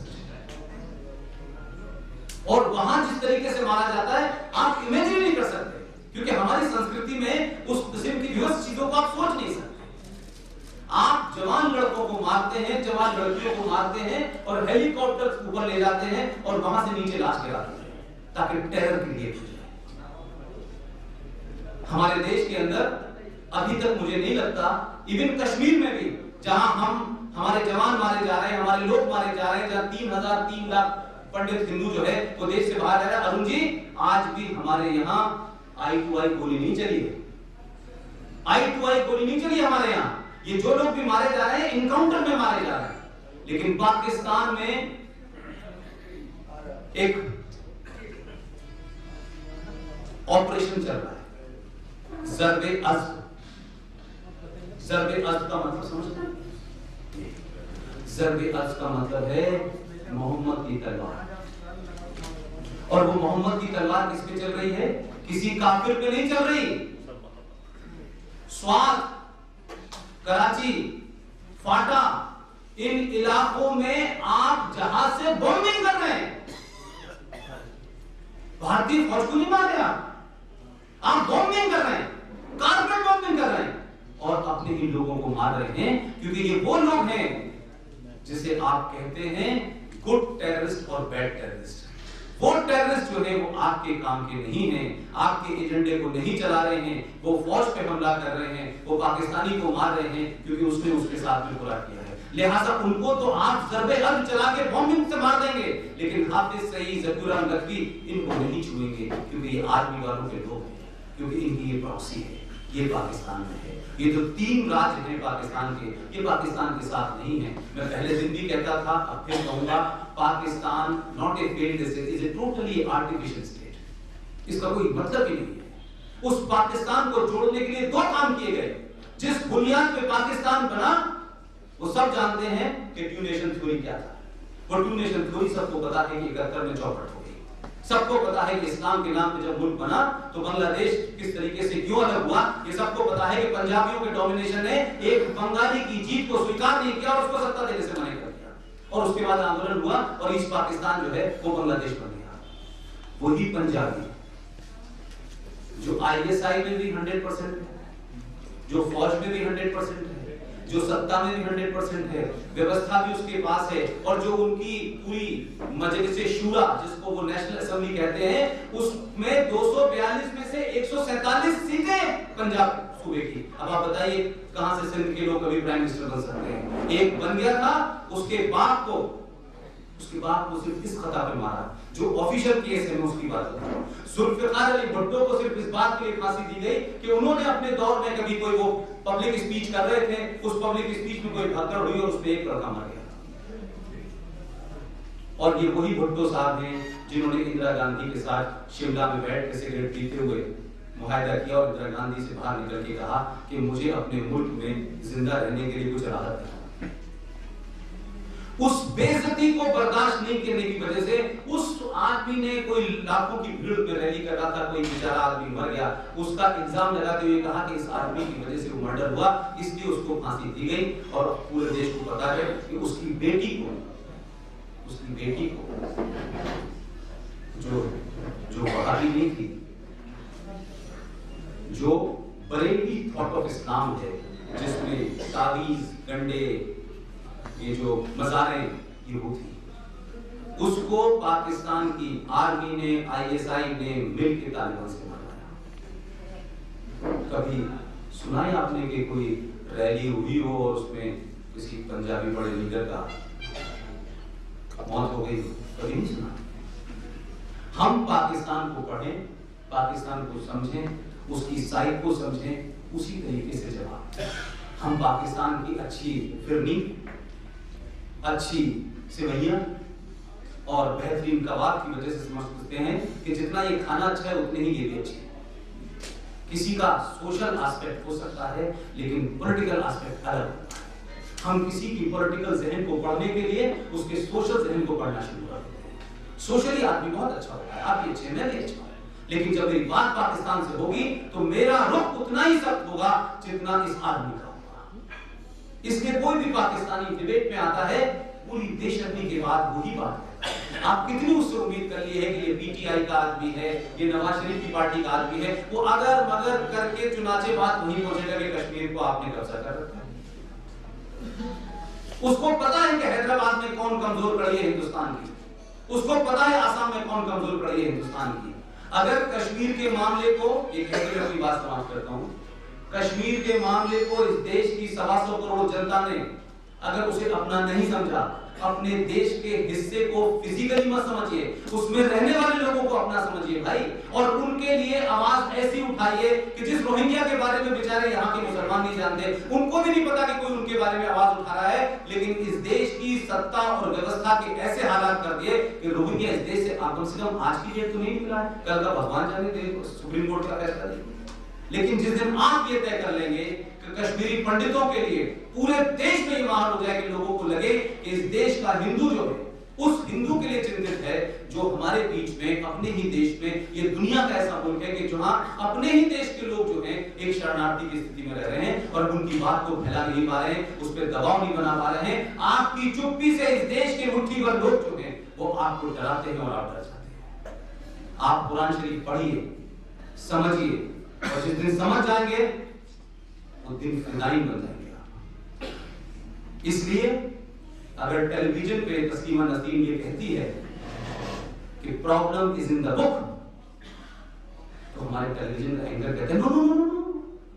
Speaker 1: और वहां जिस तरीके से मारा जाता है आप इमेजिन नहीं कर सकते, क्योंकि हमारी संस्कृति में उस किस्म की विवश चीजों को आप सोच नहीं सकते। आप जवान लड़कों को मारते हैं, जवान लड़कियों को मारते हैं और हेलीकॉप्टर ऊपर ले जाते हैं और वहां से नीचे लाश गिराते हैं ताकि टेरर क्रिएट हो जाए। हमारे देश के अंदर अभी तक मुझे नहीं लगता, इवन कश्मीर में भी जहां हमारे जवान मारे जा रहे हैं, हमारे लोग मारे जा रहे हैं, जहां 3 लाख पंडित हिंदू जो है वो देश से बाहर जा रहा है। अरुण जी, आज भी हमारे यहाँ आई टू आई गोली नहीं चली है, आई टू आई गोली नहीं चली हमारे यहाँ। ये जो लोग भी मारे जा रहे हैं इनकाउंटर में मारे जा रहे हैं। लेकिन पाकिस्तान में एक ऑपरेशन चल रहा है, ज़र्ब-ए-अज़्ब। ज़र्ब-ए-अज़्ब का मतलब समझते हैं? ज़र्ब-ए-अज़्ब का मतलब है मोहम्मद की तलवार। और वो मोहम्मद की तलवार किस पे चल रही है? किसी काफिर पे नहीं चल रही। स्वात, कराची, फाटा, इन इलाकों में आप जहाज से बॉम्बिंग कर रहे हैं। भारतीय फौज को नहीं मार रहे आप बॉम्बिंग कर रहे हैं, कारपेट बॉम्बिंग कर रहे हैं और अपने ही लोगों को मार रहे हैं, क्योंकि ये वो लोग हैं जिसे आप कहते हैं गुड टेररिस्ट और बैड टेररिस्ट। वो टेररिस्ट जो है वो आपके काम के नहीं हैं, आपके एजेंडे को नहीं चला रहे हैं, वो फौज पे हमला कर रहे हैं, वो पाकिस्तानी को मार रहे हैं क्योंकि उसने उसके साथ में बुरा किया है। लिहाजा उनको तो आप ज़र्ब-ए-अज़्ब चला के बॉम्बिंग से मार देंगे, लेकिन हाफिज सईद, ज़कीरुर नकवी इनको नहीं छुएंगे, क्योंकि ये आर्मी वालों के लोग हैं, क्योंकि इनकी ये प्रॉक्सी है, ये पाकिस्तान में है। ये जो 3 राज्य हैं पाकिस्तान के, ये पाकिस्तान के साथ नहीं है। मैं पहले दिन भी कहता था, अब फिर कहूंगा, Pakistan not a failed state, is a totally artificial state. इसका कोई मतलब ही नहीं है। उस पाकिस्तान को जोड़ने के लिए 2 काम किए गए। जिस बुनियाद पे पाकिस्तान बना वो सब जानते हैं कि टू नेशन थ्योरी क्या था। वो टू नेशन थ्योरी सबको पता है कि 71 में चौपट हो गई। सबको पता है कि इस्लाम के नाम पे जब मुल्क बना तो बांग्लादेश किस तरीके से क्यों अलग हुआ। ये सबको पता है कि पंजाबियों के डोमिनेशन ने एक बंगाली की जीत को स्वीकार नहीं किया और उसको सत्ता देने से मना कर दिया, और उसके बाद आंदोलन हुआ और ईस्ट पाकिस्तान जो है वो बांग्लादेश बन गया। वही पंजाबी जो आईएसआई में भी 100% है, जो फौज में भी 100% है, जो सत्ता में भी 100% है, व्यवस्था भी उसके पास है, और जो उनकी पूरी मजलिस शूरा जिसको वो नेशनल असेंबली कहते हैं, उसमें 242 में से 147 सीटें पंजाब सूबे की। अब आप बताइए कहां से सिंध के लोग कभी प्राइम मिनिस्टर बन सकते हैं? एक बन गया था, उसके बाप को सिर्फ इस खता पे मारा, जो ऑफिशियल केस है मैं उसकी बात कर रहा हूं। जुल्फिकार अली भुट्टो को सिर्फ इस बात के लिए फांसी दी गई कि उन्होंने अपने दौर में कभी कोई वो पब्लिक स्पीच कर रहे थे, उस पब्लिक स्पीच में कोई भगदड़ हुई और उसमें एक लड़का मर गया। और ये वही भुट्टो साहब हैं जिन्होंने इंदिरा गांधी के साथ शिमला में बैठ के सिगरेट पीते हुए मुआहदा किया और इंदिरा गांधी से बाहर निकल के कहा कि मुझे अपने मुल्क में जिंदा रहने के लिए कुछ राहत है। उस बेइज्जती को बर्दाश्त नहीं करने की वजह से उस आदमी ने, कोई लाखों की भीड़ में रैली कर रहा था, कोई बेचारा आदमी मर गया, उसका इल्जाम लगाते हुए कहा कि इस आदमी की वजह से वो मर्डर हुआ, इसलिए उसको फांसी दी गई। और पूरे देश को पता है कि उसकी बेटी को जो वहाबी नहीं थी, जो बरेली थॉट ऑफ इस्लाम है, जिसमें तावीज, गंडे, ये जो मज़ारें ये वो थी, उसको पाकिस्तान की आर्मी ने, आईएसआई ने मिल के तालिबान से मरवाया। कभी सुना है आपने कि कोई रैली हुई हो और उसमें किसी पंजाबी बड़े लीडर का मौत हो गई? कभी नहीं सुना। हम पाकिस्तान को पढ़ें, पाकिस्तान को समझें, उसकी साइड को समझें, उसी तरीके से जवाब। हम पाकिस्तान की अच्छी फिरनी, अच्छी सिवैयां, और बेहतरीन कबाब की वजह से समझते हैं कि जितना ये खाना अच्छा है उतने ही ये भी अच्छे हैं। किसी का सोशल एस्पेक्ट हो सकता है लेकिन पॉलिटिकल एस्पेक्ट अलग होता है। हम किसी की पॉलिटिकल जहन को पढ़ने के लिए उसके सोशल जहन को पढ़ना शुरू कर देते हैं। सोशली आदमी बहुत अच्छा होता है, आप भी अच्छे, मैं भी अच्छा हूं, लेकिन जब मेरी बात पाकिस्तान से होगी तो मेरा रुख उतना ही सख्त होगा जितना इस आदमी का होगा। इसलिए कोई भी पाकिस्तानी डिबेट में आता है, पूरी देशभक्ति के बाद वही बात है। आप कितनी उससे उम्मीद कर लिए है कि ये पीटीआई का आदमी है, ये नवाज शरीफ की पार्टी का आदमी है, वो अगर मगर करके चुनाचे बात वहीं पहुंचेगा कि कश्मीर को आपने कब्जा कर रखा है। उसको पता है कि हैदराबाद में कौन कमजोर कड़ी है हिंदुस्तान की, उसको पता है आसाम में कौन कमजोर कड़ी है हिंदुस्तान की। अगर कश्मीर के मामले को, एक अपनी बात समाप्त करता हूं, कश्मीर के मामले को इस देश की 125 करोड़ जनता ने अगर उसे अपना नहीं समझा, अपने देश के हिस्से को फिजिकली मत समझिए, उसमें रहने वाले लोगों को अपना समझिए भाई, और उनके लिए आवाज ऐसी उठाइए कि जिस रोहिंग्या के बारे में बेचारे यहाँ के मुसलमान नहीं जानते, उनको भी नहीं पता कि कोई उनके बारे में आवाज उठा रहा है, लेकिन इस देश की सत्ता और व्यवस्था के ऐसे हालात कर दिए कि रोहिंग्या इस देश से कम आज की डेट तो नहीं निकला है, कल का भगवान जाने, सुप्रीम कोर्ट का फैसला देखिए। लेकिन जिस दिन आप ये तय कर लेंगे कि कश्मीरी पंडितों के लिए पूरे देश में ये माहौल हो जाए कि लोगों को लगे कि इस देश का हिंदू जो है उस हिंदू के लिए चिंतित है, जो हमारे बीच में अपने ही देश में, ये दुनिया का ऐसा मुल्क है कि जहां अपने ही देश के लोग जो हैं एक शरणार्थी की स्थिति में रह रहे हैं और उनकी बात को फैला नहीं पा रहे हैं, उस पर दबाव नहीं बना पा रहे हैं। आपकी चुप्पी से इस देश के मुट्ठी भर लोग जो हैं वो आपको डराते हैं और आप डर जाते हैं। आप कुरान शरीफ पढ़िए, समझिए, और जिस दिन समझ जाएंगे वो दिन फिदाई बन जाएंगे। इसलिए अगर टेलीविजन पे तस्लीमा नसीम ये कहती है कि problem is in the book, तो हमारे टेलीविजन का एंकर कहते हैं no no no no,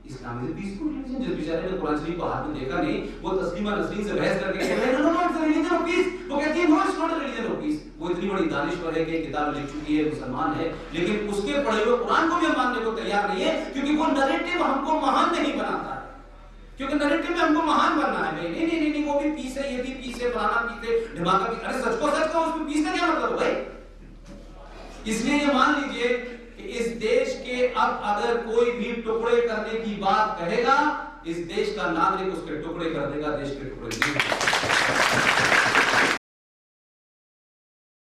Speaker 1: Islam is peaceful religion. जिस बेचारे ने कुरान शरीफ को हाथ में देखा नहीं, वो तस्लीमा नसरीन से बहस करके कह रहे हैं no no it's a religion of peace. वो कहती है no it's not a religion of peace. वो इतनी बड़ी दानिश्वर है कि किताब लिख चुकी है, मुसलमान है, लेकिन उसके पढ़े हुए कुरान को भी हम मानने को तैयार नहीं है, क्योंकि वो नैरेटिव हमको महान नहीं बनाता है। क्योंकि नैरेटिव में हमको महान बनना है। नहीं नहीं नहीं, वो भी पीस है, ये भी पीस है, फलाना पीस है, ढिमाका पीस। अरे सच को सच का, उसमें पीस का क्या मतलब है भाई? इसलिए ये मान लीजिए कि इस देश के अब अगर कोई भी टुकड़े करने की बात कहेगा, इस देश का नागरिक उसके टुकड़े कर देगा, देश के टुकड़े नहीं।